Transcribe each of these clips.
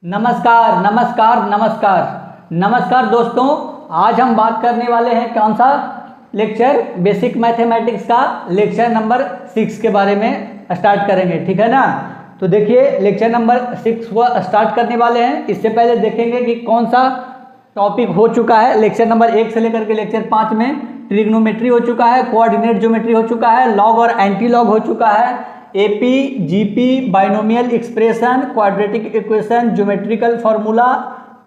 नमस्कार नमस्कार नमस्कार नमस्कार दोस्तों। आज हम बात करने वाले हैं कौन सा लेक्चर, बेसिक मैथमेटिक्स का लेक्चर नंबर 6 के बारे में स्टार्ट करेंगे, ठीक है ना। तो देखिए लेक्चर नंबर 6 को स्टार्ट करने वाले हैं। इससे पहले देखेंगे कि कौन सा टॉपिक हो चुका है। लेक्चर नंबर 1 से लेकर के लेक्चर 5 में ट्रिग्नोमेट्री हो चुका है, कोऑर्डिनेट ज्योमेट्री हो चुका है, लॉग और एंटी लॉग हो चुका है, AP GP binomial expression, quadratic equation, geometrical formula,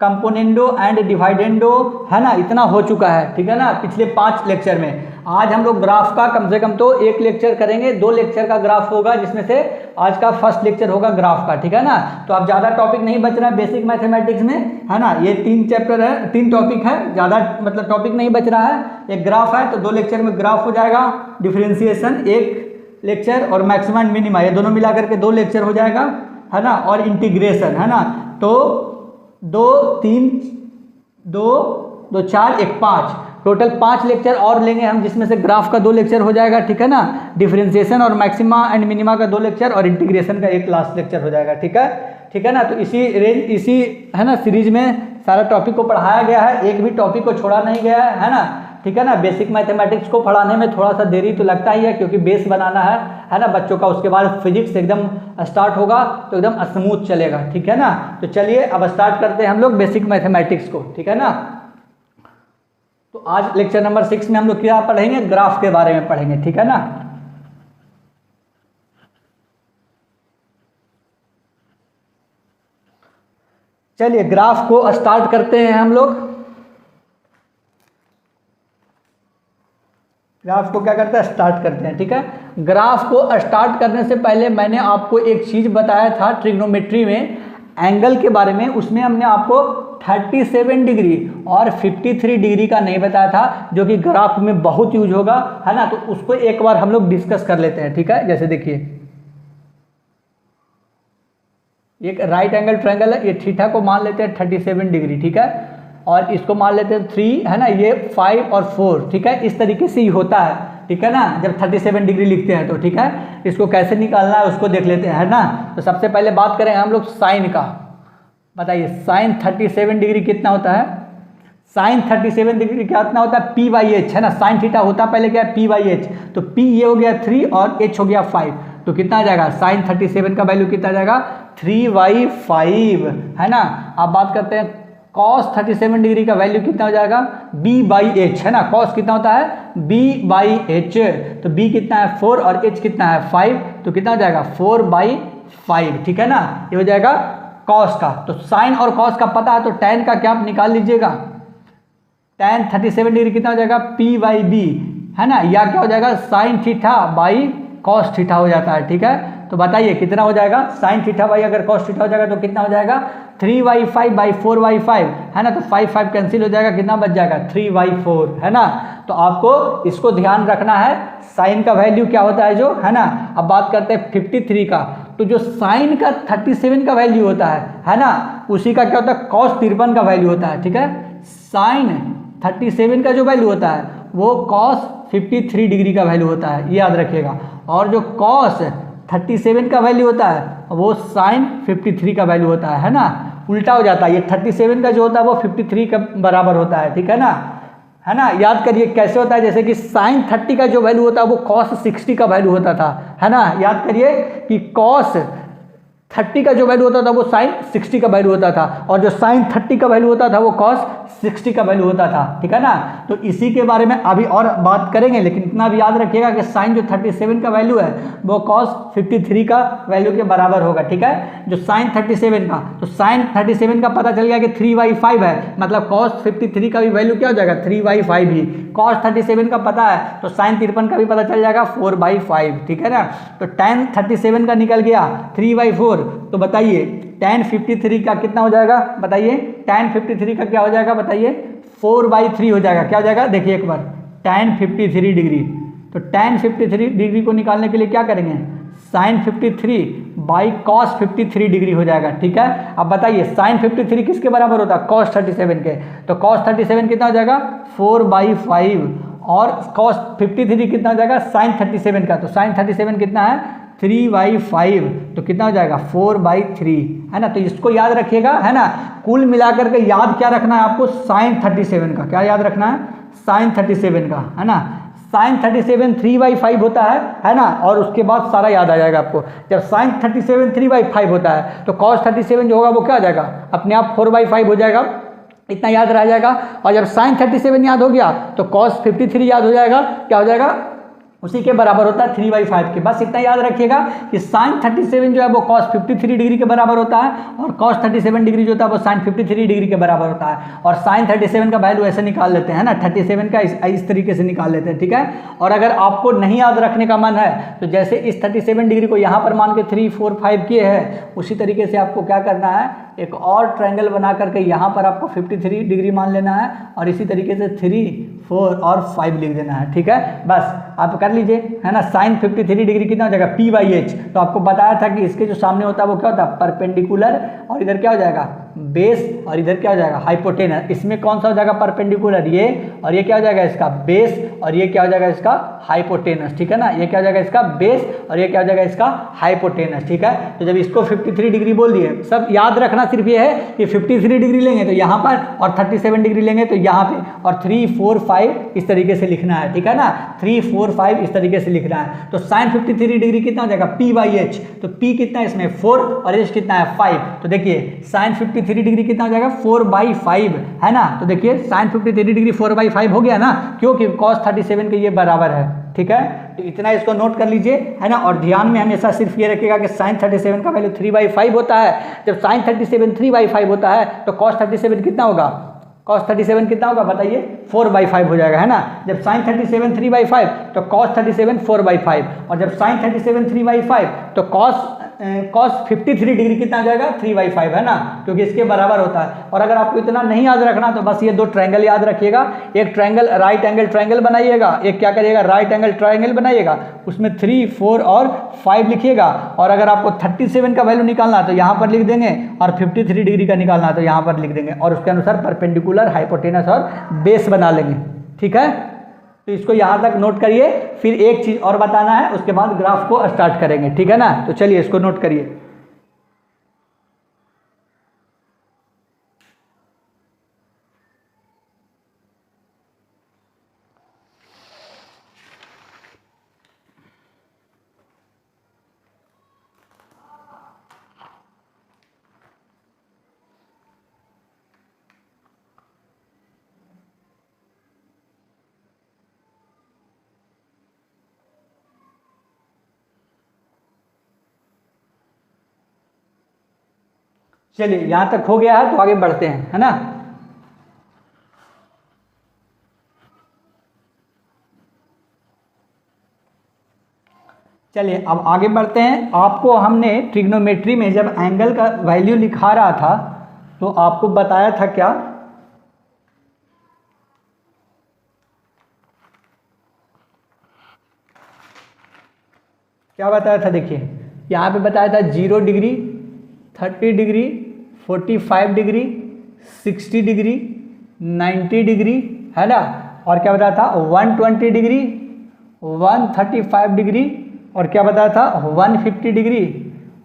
componendo and dividendo, है ना, इतना हो चुका है, ठीक है ना, पिछले 5 लेक्चर में। आज हम लोग ग्राफ का कम से कम तो 1 लेक्चर करेंगे, 2 लेक्चर का ग्राफ होगा, जिसमें से आज का फर्स्ट लेक्चर होगा ग्राफ का, ठीक है ना। तो अब ज़्यादा टॉपिक नहीं बच रहा है बेसिक मैथमेटिक्स में, है ना। ये 3 चैप्टर है, 3 टॉपिक है, ज़्यादा मतलब टॉपिक नहीं बच रहा है। एक ग्राफ है तो 2 लेक्चर में ग्राफ हो जाएगा, डिफरेंशिएशन 1 लेक्चर और मैक्सिमा एंड मिनिमा ये दोनों मिला करके 2 लेक्चर हो जाएगा, है ना। और इंटीग्रेशन, है ना, तो 2 3 2 2 4 1 5 टोटल 5 लेक्चर और लेंगे हम, जिसमें से ग्राफ का 2 लेक्चर हो जाएगा, ठीक है ना। डिफरेंशिएशन और मैक्सिमा एंड मिनिमा का 2 लेक्चर और इंटीग्रेशन का 1 लास्ट लेक्चर हो जाएगा, ठीक है ना। तो इसी है ना सीरीज में सारा टॉपिक को पढ़ाया गया है, एक भी टॉपिक को छोड़ा नहीं गया है ना, ठीक है ना। बेसिक मैथमेटिक्स को पढ़ाने में थोड़ा सा देरी तो लगता ही है, क्योंकि बेस बनाना है ना बच्चों का। उसके बाद फिजिक्स एकदम स्टार्ट होगा तो एकदम स्मूथ चलेगा, ठीक है ना। तो चलिए अब स्टार्ट करते हैं हम लोग बेसिक मैथमेटिक्स को, ठीक है ना। तो आज लेक्चर नंबर 6 में हम लोग क्या पढ़ेंगे, ग्राफ के बारे में पढ़ेंगे, ठीक है ना। चलिए ग्राफ को स्टार्ट करते हैं हम लोग। ग्राफ को क्या करते हैं, स्टार्ट करते हैं, ठीक है। ग्राफ को स्टार्ट करने से पहले मैंने आपको एक चीज़ बताया था ट्रिग्नोमेट्री में, एंगल के बारे में। उसमें हमने आपको 37 डिग्री और 53 डिग्री का नहीं बताया था, जो कि ग्राफ में बहुत यूज होगा, है ना। तो उसको एक बार हम लोग डिस्कस कर लेते हैं, ठीक है। जैसे देखिए एक राइट एंगल ट्रायंगल है, ये थीटा को मान लेते हैं 37 डिग्री, ठीक है, और इसको मान लेते हैं 3, है ना, ये 5 और 4, ठीक है। इस तरीके से ही होता है, ठीक है ना, जब 37 डिग्री लिखते हैं तो, ठीक है। इसको कैसे निकालना है उसको देख लेते हैं, है ना। तो सबसे पहले बात करें हम लोग साइन का। बताइए साइन 37 डिग्री कितना होता है। साइन 37 डिग्री कितना होता है, P/H, है ना। साइन थीटा होता है पहले क्या है, P/H। तो P ये हो गया 3 और H हो गया 5, तो कितना आ जाएगा, साइन 37 का वैल्यू कितना आ जाएगा, 3/5, है ना। अब बात करते हैं कॉस 37 डिग्री का वैल्यू कितना हो जाएगा, B/H, है ना। कॉस कितना होता है, B/H, तो B कितना है 4 और H कितना है 5, तो कितना हो जाएगा 4/5, ठीक है ना। ये हो जाएगा कॉस का। तो साइन और कॉस का पता है, तो टैन का क्या आप निकाल लीजिएगा। टैन 37 डिग्री कितना हो जाएगा, P/B, है ना, या क्या हो जाएगा sine theta by cos theta हो जाता है, ठीक है। तो बताइए कितना हो जाएगा, साइन थीटा बाई अगर कॉस थीटा हो जाएगा तो कितना हो जाएगा, 3/5 बाई 4/5, है ना। तो 5 कैंसिल हो जाएगा, कितना बच जाएगा 3/4, है ना। तो आपको इसको ध्यान रखना है, साइन का वैल्यू क्या होता है जो, है ना। अब बात करते हैं 53 का। तो जो साइन का 37 का वैल्यू होता है ना, उसी का क्या होता है, कॉस 53 का वैल्यू होता है, ठीक है। साइन 37 का जो वैल्यू होता है वो कॉस 53 डिग्री का वैल्यू होता है, ये याद रखिएगा। और जो कॉस 37 का वैल्यू होता है वो साइन 53 का वैल्यू होता है ना। उल्टा हो जाता है, ये 37 का जो होता है वो 53 का बराबर होता है, ठीक है ना। याद करिए कैसे होता है, जैसे कि साइन 30 का जो वैल्यू होता है वो कॉस 60 का वैल्यू होता था, है ना। याद करिए कि कॉस 30 का जो वैल्यू होता था वो साइन 60 का वैल्यू होता था, और जो साइन 30 का वैल्यू होता था वो कॉस 60 का वैल्यू होता था, ठीक है ना। तो इसी के बारे में अभी और बात करेंगे, लेकिन इतना भी याद रखिएगा कि साइन जो 37 का वैल्यू है वो कॉस 53 का वैल्यू के बराबर होगा, ठीक है। जो साइन 37 का, तो साइन 37 का पता चल गया कि 3/5 है, मतलब कॉस 53 का भी वैल्यू क्या हो जाएगा 3/5 ही। कॉस 37 का पता है तो साइन 53 का भी पता चल जाएगा 4/5, ठीक है ना। तो tan 37 का निकल गया 3/4, तो बताइए tan 53 का कितना हो जाएगा, बताइए tan 53 का क्या हो जाएगा, बताइए 4/3 हो जाएगा। क्या हो जाएगा, देखिए एक बार tan 53 डिग्री, तो tan 53 डिग्री को निकालने के लिए क्या करेंगे, साइन 53 बाई कॉस 53 डिग्री हो जाएगा, ठीक है। अब बताइए साइन 53 किसके बराबर होता है, कॉस 37 के, तो कॉस 37 कितना हो जाएगा 4/5, और कॉस 53 कितना हो जाएगा साइन 37 का, तो साइन 37 कितना है 3/5 तो कितना हो जाएगा 4/3 है ना। तो इसको याद रखिएगा है ना। कुल मिलाकर के याद क्या रखना है आपको, sin 37 का क्या याद रखना है, sin 37 का है ना। sin 37 3/5 होता है ना। और उसके बाद सारा याद आ जाएगा आपको। जब sin 37 3/5 होता है तो cos 37 जो होगा वो क्या हो जाएगा, अपने आप 4/5 हो जाएगा, इतना याद रह जाएगा। और जब sin 37 याद हो गया तो cos 53 याद हो जाएगा, क्या हो जाएगा, उसी के बराबर होता है 3/5 के। बस इतना याद रखिएगा कि sin 37 जो है वो cos 53 डिग्री के बराबर होता है और cos 37 डिग्री जो होता है वो sin 53 डिग्री के बराबर होता है। और sin 37 का वैल्यू ऐसे निकाल लेते हैं ना, 37 का इस तरीके से निकाल लेते हैं, ठीक है। और अगर आपको नहीं याद रखने का मन है तो जैसे इस 37 डिग्री को यहाँ पर मान के 3, 4, 5 किए हैं, उसी तरीके से आपको क्या करना है, एक और ट्रायंगल बना करके यहाँ पर आपको 53 डिग्री मान लेना है और इसी तरीके से 3, 4 और 5 लिख देना है, ठीक है। बस आप कर लीजिए है ना। sin 53 डिग्री कितना हो जाएगा P/H। तो आपको बताया था कि इसके जो सामने होता है वो क्या होता है, परपेंडिकुलर, और इधर क्या हो जाएगा बेस, और इधर क्या हो जाएगा हाइपोटेनस। इसमें कौन सा हो जाएगा परपेंडिकुलर, ये, और ये क्या हो जाएगा इसका बेस, और ये क्या हो जाएगा इसका हाइपोटेनस, ठीक है ना। ये क्या हो जाएगा इसका बेस और ये क्या हो जाएगा इसका हाइपोटेनस, ठीक है। तो जब इसको 53 डिग्री बोल दिए, सब याद रखना सिर्फ ये है कि 53 डिग्री लेंगे तो यहाँ पर, और 37 डिग्री लेंगे तो यहाँ पे, और 3, 4, 5 इस तरीके से लिखना है, ठीक है ना। 3, 4, 5 इस तरीके से लिखना है। तो sin 53 डिग्री कितना हो जाएगा P/H। तो P कितना है इसमें 4 और H कितना है 5। तो देखिए sin 53 डिग्री कितना हो जाएगा 4/5 है ना। तो देखिए sin 53 डिग्री 4/5 हो गया ना, क्योंकि cos 37 के ये बराबर है, ठीक है। तो इतना इसको नोट कर लीजिए है ना। और ध्यान में हमेशा सिर्फ ये रखिएगा कि sin 37 का वैल्यू 3/5 होता है। जब sin 37 3/5 होता है तो cos 37 कितना होगा, cos 37 कितना होगा बताइए 4/5 हो जाएगा है ना। जब sin 37 3/5 तो cos 37 4/5, और जब sin 37 3/5 तो cos 53 डिग्री कितना आ जाएगा 3/5 है ना, क्योंकि इसके बराबर होता है। और अगर आपको इतना नहीं याद रखना तो बस ये दो ट्रायंगल याद रखिएगा। एक ट्रायंगल राइट एंगल ट्रायंगल बनाइएगा, एक क्या करिएगा राइट एंगल ट्रायंगल बनाइएगा, उसमें 3, 4 और 5 लिखिएगा। और अगर आपको 37 का वैल्यू निकालना है तो यहाँ पर लिख देंगे, और 53 डिग्री का निकालना है तो यहाँ पर लिख देंगे, और उसके अनुसार परपेंडिकुलर, हाइपोटेनस और बेस बना लेंगे, ठीक है। तो इसको यहाँ तक नोट करिए। फिर एक चीज़ और बताना है, उसके बाद ग्राफ को स्टार्ट करेंगे, ठीक है ना। तो चलिए इसको नोट करिए। चलिए यहाँ तक हो गया है तो आगे बढ़ते हैं है ना। चलिए अब आगे बढ़ते हैं। आपको हमने ट्रिग्नोमेट्री में जब एंगल का वैल्यू लिखा रहा था तो आपको बताया था क्या बताया था, देखिए यहाँ पे बताया था 0 degree, 30 degree, 45 degree, 60 degree, 90 degree है ना। और क्या बताया था 120 डिग्री, 135 डिग्री, और क्या बताया था 150 डिग्री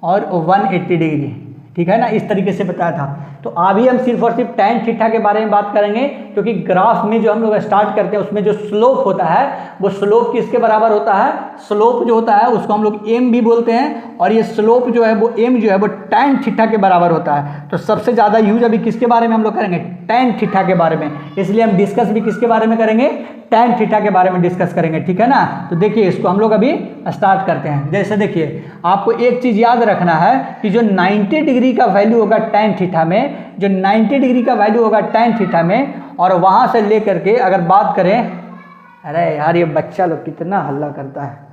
और 180 डिग्री, ठीक है ना। इस तरीके से बताया था। तो अभी हम सिर्फ और सिर्फ tan थीटा के बारे में बात करेंगे, क्योंकि ग्राफ में जो हम लोग स्टार्ट करते हैं उसमें जो स्लोप होता है वो स्लोप किसके बराबर होता है, स्लोप जो होता है उसको हम लोग m भी बोलते हैं, और ये स्लोप जो है वो m जो है वो tan थीटा के बराबर होता है। तो सबसे ज़्यादा यूज अभी किसके बारे में हम लोग करेंगे, tan थीटा के बारे में। इसलिए हम डिस्कस भी किसके बारे में करेंगे, tan थीटा के बारे में डिस्कस करेंगे, ठीक है ना। तो देखिए इसको हम लोग अभी स्टार्ट करते हैं। जैसे देखिए आपको एक चीज़ याद रखना है कि जो 90 डिग्री का वैल्यू होगा tan थीटा में, जो 90 डिग्री का वैल्यू होगा tan थीटा में, और वहाँ से लेकर के अगर बात करें, अरे यार ये बच्चा लोग कितना हल्ला करता है।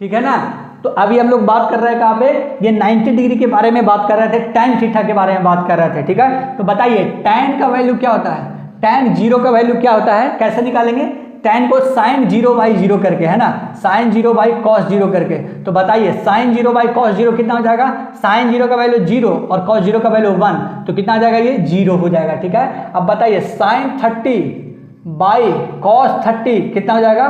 ठीक है ना। तो अभी हम लोग बात कर रहे हैं कहाँ पे, ये 90 डिग्री के बारे में बात कर रहे थे, tan थीटा के बारे में बात कर रहे थे, ठीक है। तो बताइए tan का वैल्यू क्या होता है, tan 0 का वैल्यू क्या होता है, कैसे निकालेंगे, tan को sin 0/0 करके, है ना, sin 0/cos 0 करके, तो बताइए sin 0/cos 0 कितना हो जाएगा, sin 0 का वैल्यू 0 और cos 0 का वैल्यू 1, तो कितना आ जाएगा, ये 0 हो जाएगा। ठीक है, अब बताइए sin 30/cos 30 कितना हो जाएगा,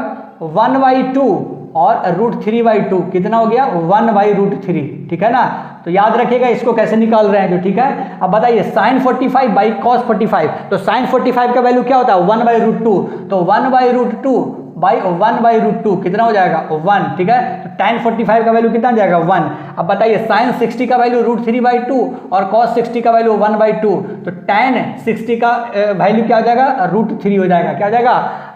1/2 और √3/2 कितना हो गया, 1/√3। ठीक है ना, तो याद रखिएगा इसको कैसे निकाल रहे हैं जो। ठीक है, अब बताइए sin 45/cos 45, तो sin 45 का वैल्यू क्या होता है, 1/√2, तो 1/√2 कितना हो जाएगा, 1। ठीक है, तो tan 45 का वैल्यू कितना हो जाएगा, 1। अब बताइए sin 60 का वैल्यू √3/2 और cos 60 का वैल्यू 1/2, तो tan 60 का वैल्यू क्या हो जाएगा, √3 हो जाएगा। क्या हो जाएगा,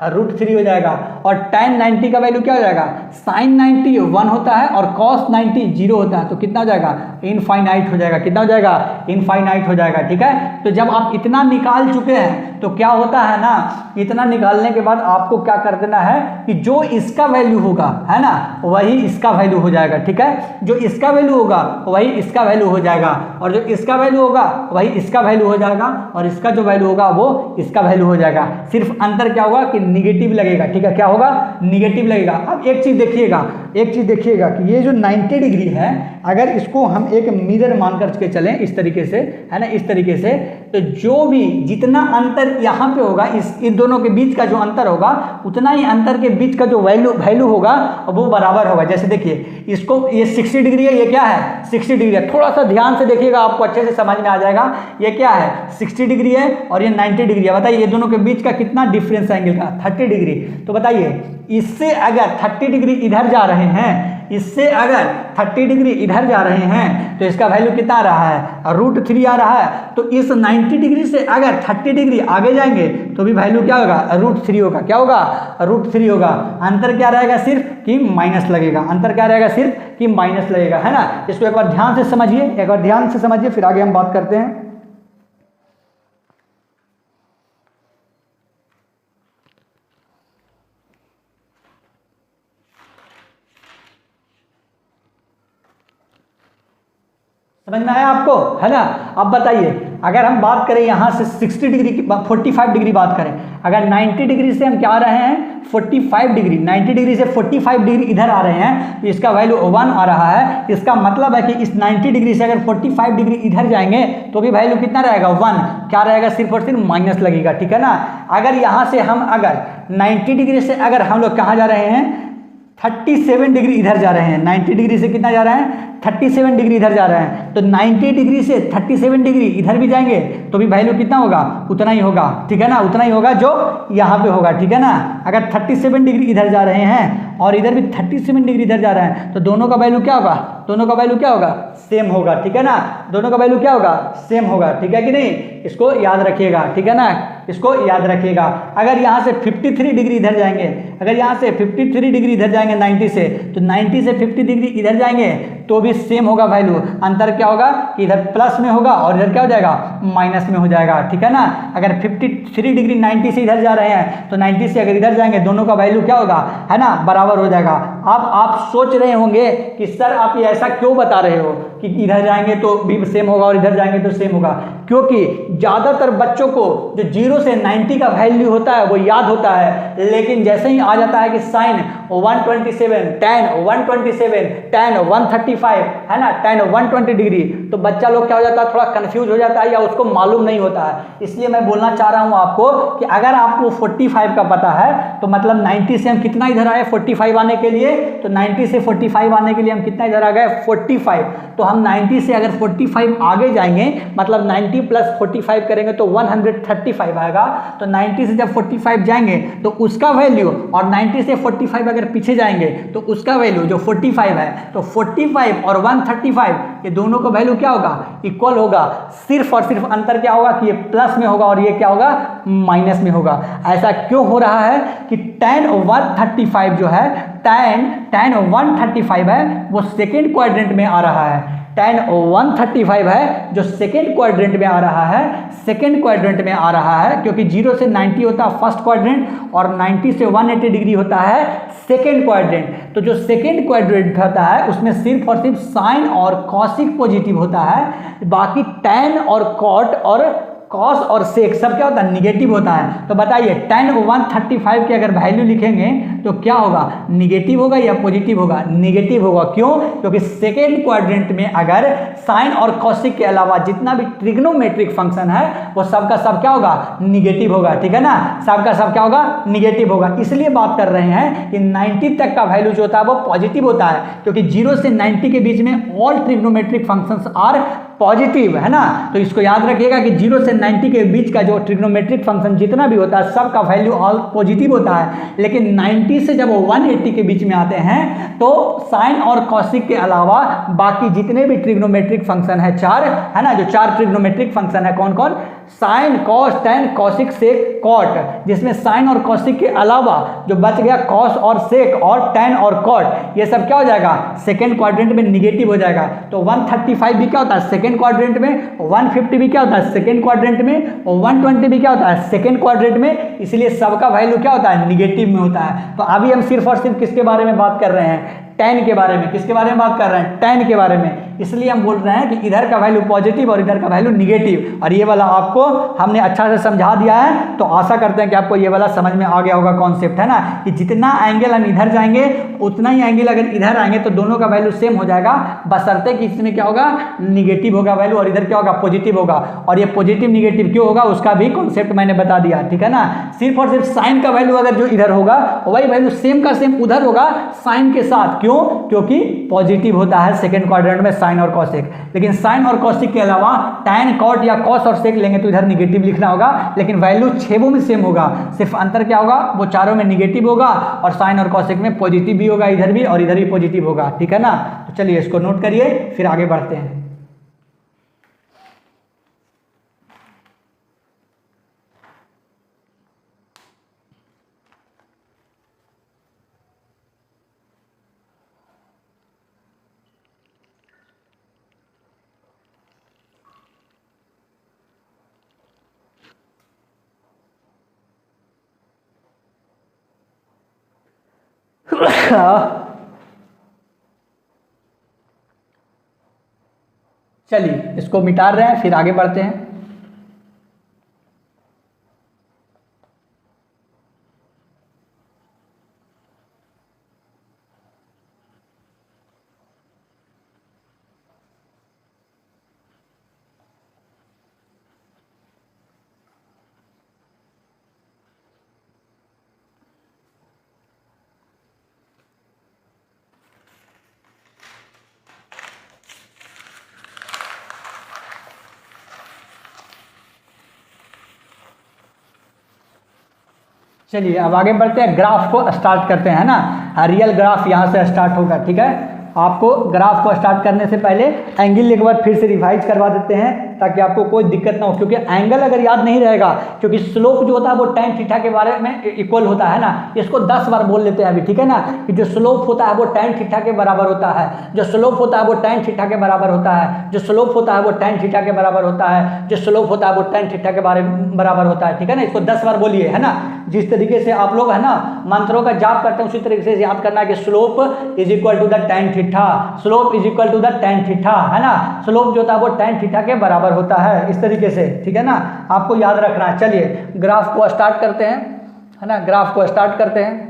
√3 हो जाएगा। और tan 90 का वैल्यू क्या हो जाएगा, sin 90 1 होता है और cos 90 0 होता है, तो कितना हो जाएगा, इनफाइनाइट हो जाएगा। कितना हो जाएगा, इनफाइनाइट हो जाएगा। ठीक है, तो जब आप इतना निकाल चुके हैं तो क्या होता है ना, इतना निकालने के बाद आपको क्या कर देना है कि जो इसका वैल्यू होगा, है ना, वही इसका वैल्यू हो जाएगा। ठीक है, जो इसका वैल्यू होगा वही इसका वैल्यू हो जाएगा, और जो इसका वैल्यू होगा वही इसका वैल्यू हो जाएगा, और इसका जो वैल्यू होगा वो इसका वैल्यू हो जाएगा। सिर्फ अंतर क्या होगा कि निगेटिव लगेगा। ठीक है, क्या होगा, निगेटिव लगेगा। अब एक चीज देखिएगा, कि ये जो 90 डिग्री है, अगर इसको हम एक मिरर मान कर चलें इस तरीके से, है ना, इस तरीके से, तो जो भी जितना अंतर यहाँ पे होगा, इन दोनों के बीच का जो अंतर होगा, उतना ही अंतर के बीच का जो वैल्यू होगा वो बराबर होगा। जैसे देखिए इसको, ये 60 डिग्री है, ये क्या है, 60 डिग्री है। थोड़ा सा ध्यान से देखिएगा, आपको अच्छे से समझ में आ जाएगा। ये क्या है, 60 डिग्री है और ये 90 डिग्री है। बताइए ये दोनों के बीच का कितना डिफरेंस एंगल का, 30 डिग्री। तो बताइए इससे अगर 30 डिग्री इधर जा रहे हैं, इससे अगर 30 डिग्री इधर जा रहे हैं, तो इसका वैल्यू कितना आ रहा है, √3 आ रहा है। तो इस 90 डिग्री से अगर 30 डिग्री आगे जाएंगे तो भी वैल्यू क्या होगा, √3 होगा। क्या होगा, √3 होगा। अंतर क्या रहेगा, सिर्फ कि माइनस लगेगा। अंतर क्या रहेगा, सिर्फ कि माइनस लगेगा, है ना। इसको एक बार ध्यान से समझिए, एक बार ध्यान से समझिए, फिर आगे हम बात करते हैं। समझ में आया आपको, है ना। अब बताइए अगर हम बात करें यहाँ से 60 डिग्री की, 45 डिग्री बात करें, अगर 90 डिग्री से हम क्या आ रहे हैं, 45 डिग्री, 90 डिग्री से 45 डिग्री इधर आ रहे हैं, तो इसका वैल्यू 1 आ रहा है। इसका मतलब है कि इस 90 डिग्री से अगर 45 डिग्री इधर जाएंगे तो भी वैल्यू कितना रहेगा, 1। क्या रहेगा, सिर्फ और सिर्फ माइनस लगेगा। ठीक है ना। अगर यहाँ से हम अगर 90 डिग्री से अगर हम लोग कहाँ जा रहे हैं, 37 डिग्री इधर जा रहे हैं, 90 डिग्री से कितना जा रहे हैं, 37 डिग्री इधर जा रहे हैं, तो 90 डिग्री से 37 डिग्री इधर भी जाएंगे तो भी वैल्यू कितना होगा, उतना ही होगा। ठीक है ना, उतना ही होगा जो यहाँ पे होगा। ठीक है ना, अगर 37 डिग्री इधर जा रहे हैं और इधर भी 37 डिग्री इधर जा रहे हैं, तो दोनों का वैल्यू क्या होगा, दोनों का वैल्यू क्या होगा, सेम होगा। ठीक है ना, दोनों का वैल्यू क्या होगा, सेम होगा। ठीक है कि नहीं, इसको याद रखिएगा। ठीक है ना, इसको याद रखिएगा। अगर यहाँ से 53 डिग्री इधर जाएंगे, अगर यहाँ से 53 डिग्री इधर जाएंगे 90 से, तो 90 से 50 डिग्री इधर जाएंगे तो भी सेम होगा वैल्यू। अंतर क्या होगा कि इधर प्लस में होगा और इधर क्या हो जाएगा, माइनस में हो जाएगा। ठीक है ना, अगर 53 डिग्री 90 से इधर जा रहे हैं तो 90 से अगर इधर जाएंगे दोनों का वैल्यू क्या होगा, है ना, बराबर हो जाएगा। अब आप सोच रहे होंगे कि सर आप ये ऐसा क्यों बता रहे हो कि इधर जाएंगे तो भी सेम होगा और इधर जाएंगे तो सेम होगा, क्योंकि ज़्यादातर बच्चों को जो 0 से 90 का वैल्यू होता है वो याद होता है, लेकिन जैसे ही आ जाता है कि साइन 127, tan 127, tan 135, है ना, tan 120 डिग्री, तो बच्चा लोग क्या हो जाता है, थोड़ा कंफ्यूज हो जाता है या उसको मालूम नहीं होता है। इसलिए मैं बोलना चाह रहा हूँ आपको कि अगर आपको 45 का पता है तो मतलब 90 से हम कितना इधर आए 45 आने के लिए, तो 90 से 45 आने के लिए हम कितना इधर आ गए 45। तो हम 90 से अगर 45 आगे जाएंगे, मतलब 90 प्लस 45 करेंगे तो 135 आएगा। तो 90 से जब 45 जाएंगे तो उसका वैल्यू, और 90 से 45 अगर पीछे जाएंगे तो उसका वैल्यू जो 45 है, तो 45 और 135 ये दोनों का वैल्यू क्या होगा, इक्वल होगा। सिर्फ और सिर्फ अंतर क्या होगा कि ये प्लस में होगा और ये क्या होगा, माइनस में होगा। ऐसा क्यों हो रहा है कि tan 135 जो है, tan 135 है वो सेकेंड क्वाड्रेंट में आ रहा है। tan 135 है जो सेकेंड क्वाड्रेंट में आ रहा है, सेकेंड क्वाड्रेंट में आ रहा है, क्योंकि 0 से 90 होता है फर्स्ट क्वाड्रेंट और 90 से 180 डिग्री होता है सेकेंड क्वाड्रेंट। तो जो सेकेंड क्वाड्रेंट होता है उसमें सिर्फ और सिर्फ साइन और कॉसिक पॉजिटिव होता है, बाकी tan और कॉट और कॉस और सेक सब क्या होता है, निगेटिव होता है। तो बताइए tan 135 की अगर वैल्यू लिखेंगे तो क्या होगा, निगेटिव होगा या पॉजिटिव होगा, निगेटिव होगा। क्यों, क्योंकि सेकेंड क्वाड्रेंट में अगर साइन और कॉसिक के अलावा जितना भी ट्रिग्नोमेट्रिक फंक्शन है वो सबका सब क्या होगा, निगेटिव होगा, ठीक है ना, सबका सब क्या होगा, निगेटिव होगा। इसलिए बात कर रहे हैं कि 90 तक का वैल्यू जो होता है वो पॉजिटिव होता है, क्योंकि 0 से 90 के बीच में all trigonometric functions are positive, है ना। तो इसको याद रखिएगा कि 0 से 90 के बीच का जो ट्रिग्नोमेट्रिक फंक्शन जितना भी होता है सबका वैल्यू ऑल पॉजिटिव होता है। लेकिन 90 से जब 180 के बीच में आते हैं तो साइन और कॉसिक के अलावा बाकी जितने भी ट्रिग्नोमेट्रिक फंक्शन है 4, है ना, जो 4 ट्रिग्नोमेट्रिक फंक्शन है कौन कौन, साइन, कॉस, टैन, कॉसिक, सेक, कॉट, जिसमें साइन और कॉसिक के अलावा जो बच गया कॉस और सेक और टैन और कॉट, ये सब क्या हो जाएगा, सेकेंड क्वाड्रेंट में निगेटिव हो जाएगा। तो 135 भी क्या होता है, सेकेंड क्वाड्रेंट में, 150 भी क्या होता है, सेकेंड क्वाड्रेंट में, 120 भी क्या होता है, सेकेंड क्वाड्रेंट में, इसलिए सबका वैल्यू क्या होता है, निगेटिव में होता है। तो अभी हम सिर्फ और सिर्फ किसके बारे में बात कर रहे हैं, tan के बारे में। किसके बारे में बात कर रहे हैं, tan के बारे में। इसलिए हम बोल रहे हैं कि इधर का वैल्यू पॉजिटिव और इधर का वैल्यू निगेटिव, और ये वाला आपको हमने अच्छा से समझा दिया है। तो आशा करते हैं कि आपको ये वाला समझ में आ गया होगा कॉन्सेप्ट, है ना, कि जितना एंगल हम इधर जाएंगे उतना ही एंगल अगर इधर आएंगे तो दोनों का वैल्यू सेम हो जाएगा, बशर्ते कि इसमें क्या होगा, निगेटिव होगा वैल्यू और इधर क्या होगा, पॉजिटिव होगा। और ये पॉजिटिव निगेटिव क्यों होगा उसका भी कॉन्सेप्ट मैंने बता दिया, ठीक है ना। सिर्फ और सिर्फ साइन का वैल्यू अगर जो इधर होगा वही वैल्यू सेम का सेम उधर होगा साइन के साथ। क्यों, क्योंकि पॉजिटिव होता है सेकेंड क्वाड्रेंट में साइन और कॉसिक। लेकिन साइन और कॉसिक के अलावा टैन, कॉट या कॉस और सेक लेंगे तो इधर निगेटिव लिखना होगा, लेकिन वैल्यू छेवों में सेम होगा, सिर्फ अंतर क्या होगा, वो चारों में निगेटिव होगा और साइन और कॉसिक में पॉजिटिव भी होगा, इधर भी और इधर भी पॉजिटिव होगा, ठीक है ना। तो चलिए इसको नोट करिए, फिर आगे बढ़ते हैं। चलिए इसको मिटा रहे हैं, फिर आगे बढ़ते हैं। चलिए अब आगे बढ़ते हैं, ग्राफ को स्टार्ट करते हैं, है ना। रियल ग्राफ यहाँ से स्टार्ट होगा, ठीक है। आपको ग्राफ को स्टार्ट करने से पहले एंगल एक बार फिर से रिवाइज करवा देते हैं ताकि आपको कोई दिक्कत ना हो, क्योंकि एंगल अगर याद नहीं रहेगा, क्योंकि स्लोप जो होता है वो tan थीटा के बारे में इक्वल होता है ना। इसको 10 बार बोल लेते हैं अभी, ठीक है ना, कि जो स्लोप होता है वो tan थीटा के बराबर होता है, जो स्लोप होता है वो tan थीटा के बराबर होता है, जो स्लोप होता है वो tan थीटा के बराबर होता है, जो स्लोप होता है वो tan थीटा के बराबर होता है, ठीक है ना। इसको 10 बार बोलिए, है ना। जिस तरीके से आप लोग है ना मंत्रों का जाप करते हैं उसी तरीके से याद करना है कि slope is equal to the tan theta, slope is equal to the tan theta, है ना। स्लोप जो होता है वो tan थीटा के बराबर होता है, इस तरीके से, ठीक है ना, आपको याद रखना है। चलिए ग्राफ को स्टार्ट करते हैं, है ना, ग्राफ को स्टार्ट करते हैं।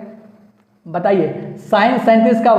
बताइए साइन 37 का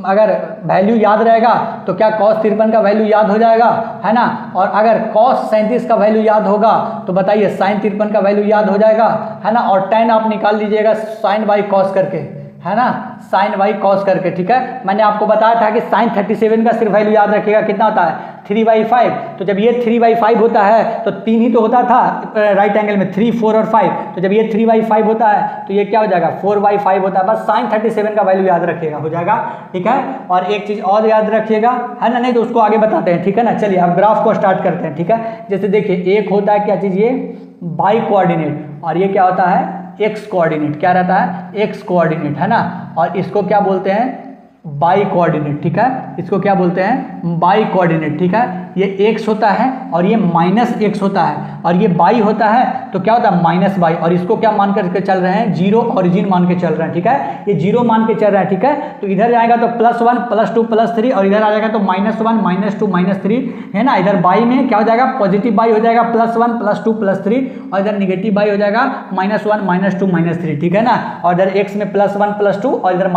अगर वैल्यू याद रहेगा तो क्या कॉस 53 का वैल्यू याद हो जाएगा, है ना। और अगर कॉस 37 का वैल्यू याद होगा तो बताइए साइन 53 का वैल्यू याद हो जाएगा, है ना। और tan आप निकाल लीजिएगा साइन बाई कॉस करके, है ना, साइन बाई कॉस करके, ठीक है। मैंने आपको बताया था कि साइन 37 का सिर्फ वैल्यू याद रखिएगा, कितना होता है 3/5। तो जब ये 3/5 होता है तो 3 ही तो होता था राइट एंगल में, 3, 4 और 5। तो जब ये 3/5 होता है तो ये क्या हो जाएगा 4/5 होता है। बस साइन 37 का वैल्यू याद रखिएगा, हो जाएगा, ठीक है। और एक चीज़ और याद रखिएगा, है ना, नहीं तो उसको आगे बताते हैं, ठीक है ना। चलिए अब ग्राफ को स्टार्ट करते हैं, ठीक है। जैसे देखिए एक होता है क्या चीज़, ये बाई कोऑर्डिनेट, और ये क्या होता है एक्स कोऑर्डिनेट, क्या रहता है एक्स कोऑर्डिनेट, है ना। और इसको क्या बोलते हैं बाई कोऑर्डिनेट, ठीक है। इसको क्या बोलते हैं बाई कोऑर्डिनेट, ठीक है। ये x होता है और ये माइनस एक्स होता है और ये बाई होता है तो क्या होता है माइनस बाई, और इसको क्या मान करके चल रहे हैं, जीरो ऑरिजिन मान के चल रहे हैं, ठीक है, ये जीरो मान के चल रहा है, ठीक है। तो इधर जाएगा तो +1 +2 +3 और इधर आ जाएगा तो -1 -2 -3 है ना। इधर बाई में क्या हो जाएगा, पॉजिटिव बाई हो जाएगा +1 +2 +3 और इधर निगेटिव बाई हो जाएगा -1 -2 -3, ठीक है ना। और इधर x में +1 +2 और इधर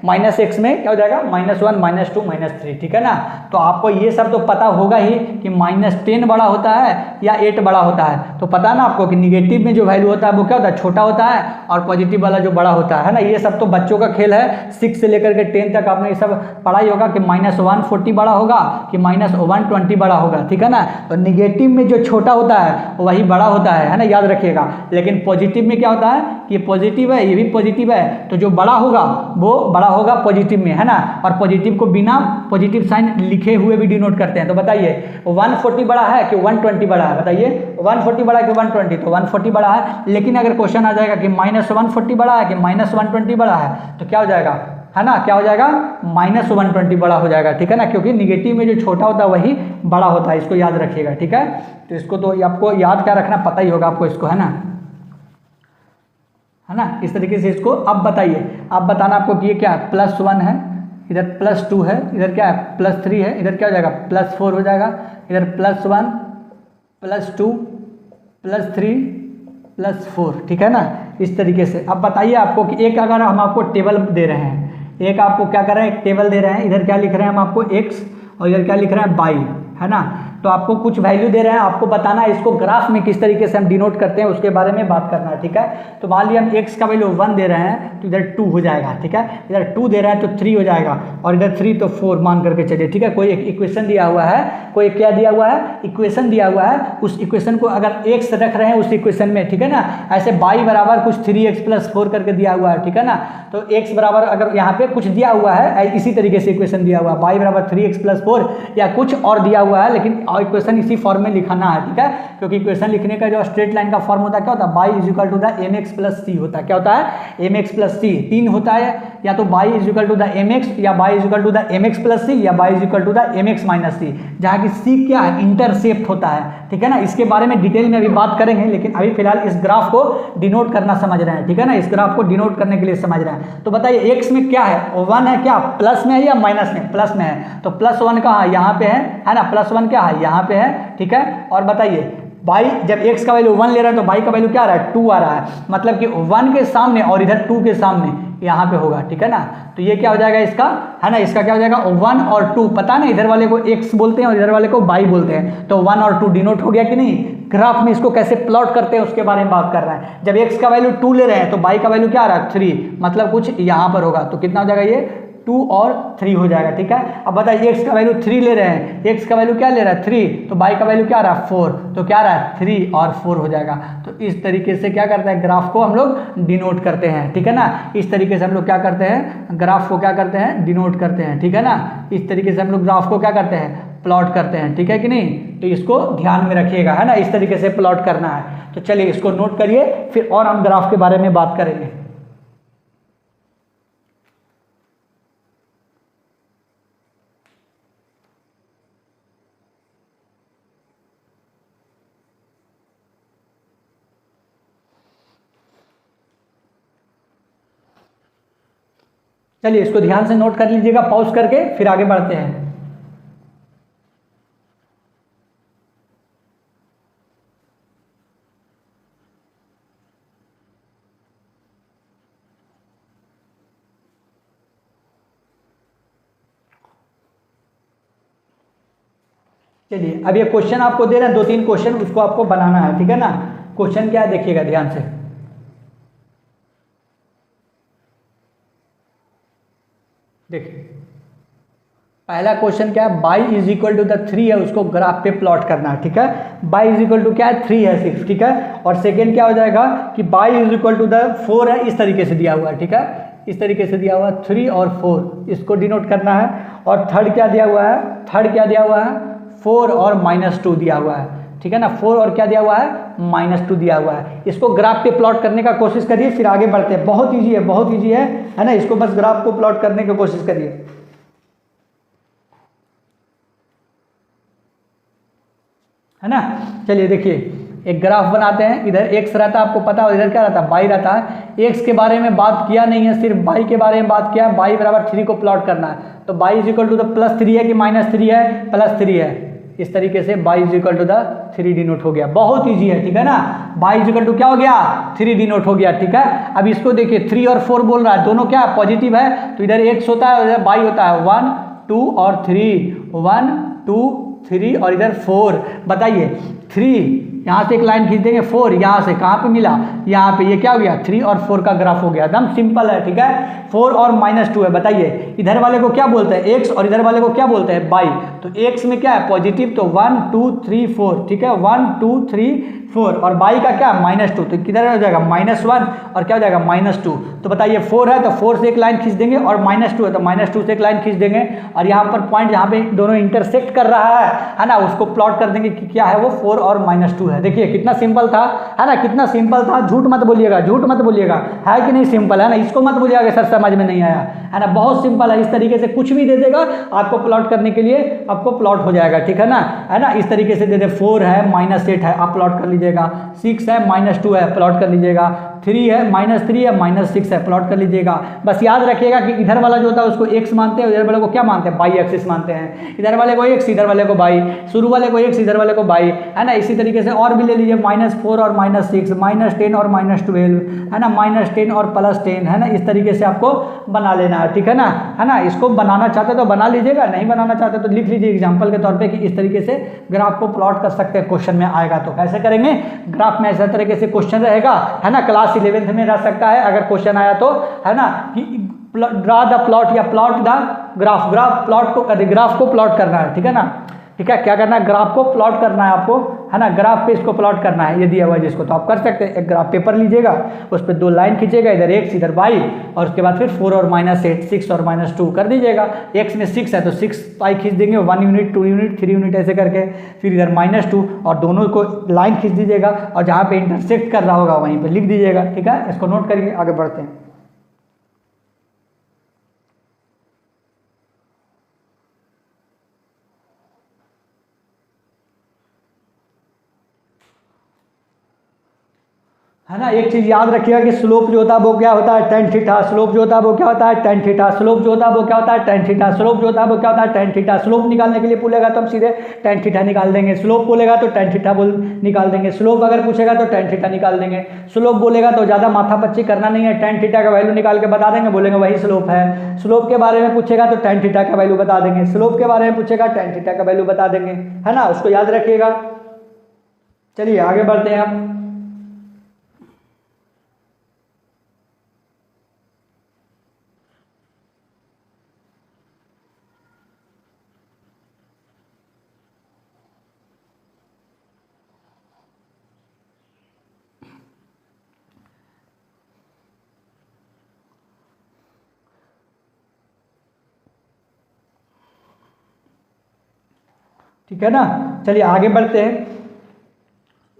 माइनस एक्स में क्या हो जाएगा -1 -2 -3, ठीक है ना। तो आपको ये सब तो पता होगा ही कि -10 बड़ा होता है या 8 बड़ा होता है, तो पता ना आपको कि निगेटिव में जो वैल्यू होता है वो क्या होता है, छोटा होता है और पॉजिटिव वाला जो बड़ा होता है ना। ये सब तो बच्चों का खेल है, 6 से लेकर के 10 तक आपने ये सब पढ़ाई होगा कि -140 बड़ा होगा कि -120 बड़ा होगा, ठीक है ना। तो निगेटिव में जो छोटा होता है वही बड़ा होता है ना, याद रखिएगा। लेकिन पॉजिटिव में क्या होता है कि ये पॉजिटिव है, ये भी पॉजिटिव है, तो जो बड़ा होगा वो बड़ा होगा पॉजिटिव में, है ना। और पॉजिटिव को बिना पॉजिटिव साइन लिखे हुए भी डिनोट करते हैं। तो बताइए 140 बड़ा है कि 120 बड़ा है, बताइए 140 बड़ा है कि 120, तो 140 बड़ा है। लेकिन अगर क्वेश्चन आ जाएगा कि -140 बड़ा है कि -120 बड़ा है तो क्या हो जाएगा, है ना, क्या हो जाएगा -120 बड़ा हो जाएगा, ठीक है ना, क्योंकि निगेटिव में जो छोटा होता है वही बड़ा होता है, इसको याद रखिएगा, ठीक है। तो इसको तो आपको याद क्या रखना पता ही होगा आपको इसको, है ना। इस तरीके से इसको अब बताइए, अब बताना आपको कि ये क्या है, +1 है, इधर +2 है, इधर क्या है +3 है, इधर क्या हो जाएगा +4 हो जाएगा, इधर +1 +2 +3 +4, ठीक है ना। इस तरीके से अब बताइए आपको कि एक अगर हम आपको टेबल दे रहे हैं, एक आपको क्या कर रहे हैं, एक टेबल दे रहे हैं, इधर क्या लिख रहे हैं हम आपको x और इधर क्या लिख रहे हैं y, है ना। तो आपको कुछ वैल्यू दे रहे हैं, आपको बताना है इसको ग्राफ में किस तरीके से हम डिनोट करते हैं उसके बारे में बात करना है, ठीक है। तो मान लिया हम x का वैल्यू 1 दे रहे हैं तो इधर 2 हो जाएगा, ठीक है। इधर 2 दे रहे हैं तो 3 हो जाएगा और इधर 3 तो 4 मान करके चलिए, ठीक है। कोई एक इक्वेशन दिया हुआ है, कोई क्या दिया हुआ है, इक्वेशन दिया हुआ है, उस इक्वेशन को अगर x रख रहे हैं उस इक्वेशन में, ठीक है ना। ऐसे y बराबर कुछ 3x + 4 करके दिया हुआ है, ठीक है ना। तो x बराबर अगर यहाँ पे कुछ दिया हुआ है इसी तरीके से इक्वेशन दिया हुआ है, y बराबर 3x + 4 या कुछ और दिया हुआ है, लेकिन इक्वेशन इसी फॉर्म में लिखना है, ठीक है। क्योंकि इक्वेशन लिखने का जो स्ट्रेट लाइन का फॉर्म होता है क्या होता है, y = mx + c होता है, क्या होता है mx + c 3 होता है, या तो y = mx या y = mx + c या y = mx - c, जहाँ की c क्या है, इंटरसेप्ट होता है, ठीक है ना। इसके बारे में डिटेल में अभी बात करेंगे, लेकिन अभी फिलहाल इस ग्राफ को डिनोट करना समझ रहे हैं, ठीक है ना। इस ग्राफ को डिनोट करने के लिए समझ रहे हैं। तो बताइए x में क्या है, 1 है, क्या प्लस में है या माइनस में, प्लस में है, तो +1 कहाँ है, यहाँ पे है ना, +1 क्या है, यहाँ पे है, ठीक है। और बताइए y जब x का वैल्यू 1 ले रहा है तो y का वैल्यू क्या आ रहा है, 2 आ रहा है, मतलब कि 1 के सामने और इधर 2 के सामने यहाँ पे होगा, ठीक है ना। तो ये क्या हो जाएगा इसका, है ना, इसका क्या हो जाएगा 1 और 2, पता नहीं इधर वाले को x बोलते हैं और इधर वाले को y बोलते हैं, तो 1 और 2 डिनोट हो गया कि नहीं। ग्राफ में इसको कैसे प्लॉट करते हैं उसके बारे में बात कर रहे हैं। जब x का वैल्यू 2 ले रहे हैं तो y का वैल्यू क्या आ रहा है 3, मतलब कुछ यहाँ पर होगा, तो कितना हो जाएगा ये 2 और 3 हो जाएगा, ठीक है। अब बताइए x का वैल्यू 3 ले रहे हैं, x का वैल्यू क्या ले रहा है 3, तो y का वैल्यू क्या आ रहा है 4, तो क्या आ रहा है 3 और 4 हो जाएगा। तो इस तरीके से क्या करता है, ग्राफ को हम लोग डिनोट करते हैं, ठीक है ना। इस तरीके से हम लोग क्या करते हैं, ग्राफ को क्या करते हैं, डिनोट करते हैं, ठीक है ना। इस तरीके से हम लोग ग्राफ को क्या करते हैं, प्लॉट करते हैं, ठीक है कि नहीं। तो इसको ध्यान में रखिएगा, है ना, इस तरीके से प्लॉट करना है। तो चलिए इसको नोट करिए, फिर और हम ग्राफ के बारे में बात करेंगे। चलिए इसको ध्यान से नोट कर लीजिएगा, पॉज करके फिर आगे बढ़ते हैं। चलिए अब ये क्वेश्चन आपको दे रहे हैं 2-3 क्वेश्चन, उसको आपको बनाना है, ठीक है ना। क्वेश्चन क्या है देखिएगा ध्यान से। देखिए पहला क्वेश्चन क्या है, y = 3 है, उसको ग्राफ पे प्लॉट करना है, ठीक है। y क्या है 3 है सिर्फ, ठीक है। और सेकेंड क्या हो जाएगा कि y = 4 है, इस तरीके से दिया हुआ है, ठीक है, इस तरीके से दिया हुआ है 3 और 4, इसको डिनोट करना है। और थर्ड क्या दिया हुआ है, 4 और -2 दिया हुआ है, ठीक है ना। 4 और क्या दिया हुआ है, -2 दिया हुआ है। इसको ग्राफ पे प्लॉट करने का कोशिश करिए, फिर आगे बढ़ते हैं। बहुत ईजी है, बहुत ईजी है ना। इसको बस ग्राफ को प्लॉट करने की कोशिश करिए। है ना। चलिए देखिए एक ग्राफ बनाते हैं, इधर x रहता है आपको पता है, इधर क्या रहता है y रहता है। x के बारे में बात किया नहीं है, सिर्फ y के बारे में बात किया है। y बराबर 3 को प्लॉट करना है, तो y is equal to the +3 है कि -3 है, +3 है। इस तरीके से y is equal to the 3 denote हो गया। बहुत ईजी है, ठीक है ना। y इज इक्वल टू क्या हो गया, 3 डिनोट हो गया, ठीक है। अब इसको देखिए 3 और 4 बोल रहा है, दोनों क्या पॉजिटिव है, तो इधर x होता है, इधर y होता है। 1 2 और 3, 1 2 3 और इधर 4। बताइए 3 यहाँ से एक लाइन खींच देंगे, 4 यहाँ से कहाँ पे मिला, यहाँ पे, ये क्या हो गया 3 और 4 का ग्राफ हो गया। एकदम सिंपल है, ठीक है। 4 और -2 है। बताइए इधर वाले को क्या बोलते हैं x और इधर वाले को क्या बोलते हैं y। तो x में क्या है पॉजिटिव, तो 1 2 3 4, ठीक है, 1 2 3 4 और y का क्या -2, तो किधर हो जाएगा -1 और क्या हो जाएगा -2। तो बताइए 4 है तो 4 से एक लाइन खींच देंगे और -2 है तो -2 से एक लाइन खींच देंगे और यहाँ पर पॉइंट जहाँ पे दोनों इंटरसेक्ट कर रहा है ना, उसको प्लॉट कर देंगे कि क्या है वो 4 और -2 है। देखिए कितना सिंपल था, है ना, कितना सिंपल था। झूठ मत बोलिएगा, झूठ मत बोलिएगा, है कि नहीं सिंपल, है ना। इसको मत बोलिएगा सर समझ में नहीं आया, है ना। बहुत सिंपल है, इस तरीके से कुछ भी दे देगा आपको प्लॉट करने के लिए, आपको प्लॉट हो जाएगा, ठीक है ना, है ना। इस तरीके से दे दे 4 है -8 है, आप प्लॉट कर लीजिएगा, 6 है -2 है, प्लॉट कर लीजिएगा, 3 है -3 है, -6 है, प्लॉट कर लीजिएगा। बस याद रखिएगा कि इधर वाला जो होता है उसको x मानते हैं, इधर वाले को क्या मानते हैं, y एक्सिस मानते हैं। इधर वाले को x, इधर वाले को y, शुरू वाले को x, इधर वाले को y, है ना। इसी तरीके से और भी ले लीजिए, -4 और -6, -10 और -12, है ना, -10 और +10, है ना। इस तरीके से आपको बना लेना है, ठीक है ना। इसको बनाना चाहते तो बना लीजिएगा, नहीं बनाना चाहते तो लिख लीजिए एग्जाम्पल के तौर पर कि इस तरीके से ग्राफ को प्लॉट कर सकते हैं। क्वेश्चन में आएगा तो कैसे करेंगे, ग्राफ में ऐसा तरीके से क्वेश्चन रहेगा, है ना। क्लास 11th में रह सकता है अगर क्वेश्चन आया तो, है ना, कि ड्रा द प्लॉट या प्लॉट द ग्राफ, ग्राफ को प्लॉट करना है, ठीक है ना। ठीक है, क्या करना है, ग्राफ को प्लॉट करना है आपको, है ना। ग्राफ पे इसको प्लॉट करना है, ये दिया हुआ है जिसको, तो आप कर सकते हैं। एक ग्राफ पेपर लीजिएगा, उस पर 2 लाइन खींचेगा, इधर x इधर y, और उसके बाद फिर 4 और -8, 6 और -2 कर दीजिएगा। x में 6 है तो 6 पाई खींच देंगे, 1 यूनिट 2 यूनिट 3 यूनिट ऐसे करके, फिर इधर -2 और दोनों को लाइन खींच दीजिएगा और जहाँ पे इंटरसेक्ट कर रहा होगा वहीं पर लिख दीजिएगा, ठीक है। इसको नोट करिए, आगे बढ़ते हैं। है ना। एक चीज़ याद रखिएगा कि स्लोप जो होता है वो क्या होता है, tan थीटा। स्लोप जो होता है वो क्या होता है, tan थीटा। स्लोप जो होता है वो क्या होता है, tan थीटा। स्लोप जो होता है वो क्या होता है, tan थीटा। स्लोप निकालने के लिए पूछेगा तो हम सीधे tan थीटा निकाल देंगे, स्लोप बोलेगा तो tan थीटा निकाल देंगे। स्लोप अगर पूछेगा तो tan थीटा निकाल देंगे। स्लोप बोलेगा तो ज़्यादा माथापच्ची करना नहीं है, tan थीटा का वैल्यू निकाल के बता देंगे, बोलेंगे वही स्लोप है। स्लोप के बारे में पूछेगा तो tan थीटा का वैल्यू बता देंगे, स्लोप के बारे में पूछेगा tan थीटा का वैल्यू बता देंगे, है ना। उसको याद रखिएगा। चलिए आगे बढ़ते हैं हम। ठीक है ना। चलिए आगे बढ़ते हैं।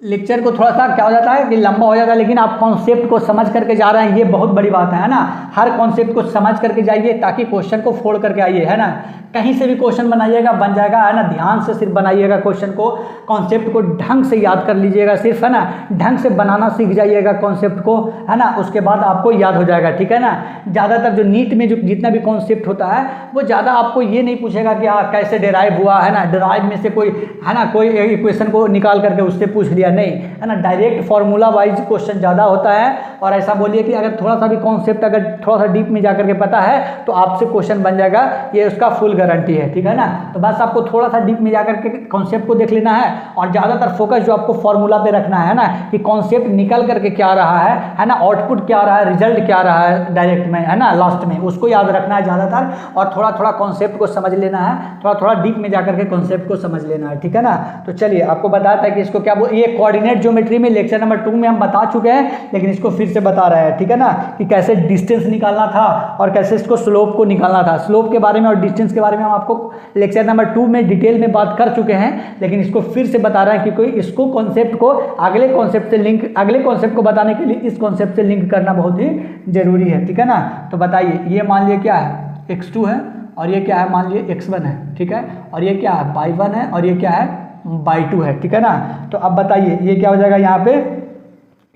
लेक्चर को थोड़ा सा क्या हो जाता है कि लंबा हो जाता है, लेकिन आप कॉन्सेप्ट को समझ करके जा रहे हैं, ये बहुत बड़ी बात है ना। हर कॉन्सेप्ट को समझ करके जाइए ताकि क्वेश्चन को फोड़ करके आइए, है ना। कहीं से भी क्वेश्चन बनाइएगा बन जाएगा, है ना। ध्यान से सिर्फ बनाइएगा क्वेश्चन को, कॉन्सेप्ट को ढंग से याद कर लीजिएगा सिर्फ, है ना। ढंग से बनाना सीख जाइएगा कॉन्सेप्ट को, है ना। उसके बाद आपको याद हो जाएगा, ठीक है ना। ज़्यादातर जो नीट में जो जितना भी कॉन्सेप्ट होता है वो ज़्यादा आपको ये नहीं पूछेगा कि कैसे डिराइव हुआ, है ना। डिराइव में से कोई, है ना, कोई इक्वेशन को निकाल करके उससे पूछ लिया, नहीं, है ना। डायरेक्ट फॉर्मूला वाइज क्वेश्चन ज़्यादा होता है। और ऐसा बोलिए कि अगर थोड़ा सा भी कॉन्सेप्ट अगर थोड़ा सा डीप में जा करके पता है तो आपसे क्वेश्चन बन जाएगा, ये उसका फुल गारंटी है, ठीक है ना। तो बस आपको थोड़ा सा डीप में जा करके कॉन्सेप्ट को देख लेना है और ज़्यादातर फोकस जो आपको फॉर्मूला पे रखना है ना, कि कॉन्सेप्ट निकल करके क्या रहा है ना, आउटपुट क्या रहा है, रिजल्ट क्या रहा है डायरेक्ट में, है ना, लास्ट में, उसको याद रखना है ज़्यादातर। और थोड़ा थोड़ा कॉन्सेप्ट को समझ लेना है, थोड़ा थोड़ा डीप में जा करके कॉन्सेप्ट को समझ लेना है, ठीक है ना। तो चलिए आपको बताया था कि इसको क्या ये कोऑर्डिनेट ज्योमेट्री में लेक्चर नंबर 2 में हम बता चुके हैं, लेकिन इसको फिर से बता रहे हैं, ठीक है ना, कि कैसे डिस्टेंस निकालना था और कैसे इसको स्लोप को निकालना था। स्लोप के बारे में और डिस्टेंस के बारे में हम आपको लेक्चर नंबर 2 में डिटेल में बात कर चुके हैं, लेकिन इसको फिर से बता रहे हैं क्योंकि इसको कॉन्सेप्ट को अगले कॉन्सेप्ट से लिंक, अगले कॉन्सेप्ट को बताने के लिए इस कॉन्सेप्ट से लिंक करना बहुत ही जरूरी है, ठीक है ना। तो बताइए, ये मान लिया क्या है, x2 है और ये क्या है, मान लिया x1 है, ठीक है। और ये क्या है, y1 है और ये क्या है, बाई 2 है, ठीक है ना। तो अब बताइए ये क्या हो जाएगा यहाँ पे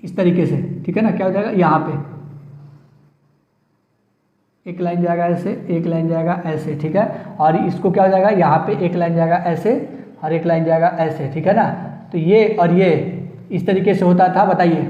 इस तरीके से, ठीक है ना, क्या हो जाएगा यहाँ पे एक लाइन जाएगा ऐसे, एक लाइन जाएगा ऐसे, ठीक है, और इसको क्या हो जाएगा यहाँ पे एक लाइन जाएगा ऐसे और एक लाइन जाएगा ऐसे, ठीक है ना। तो ये और ये इस तरीके से होता था, बताइए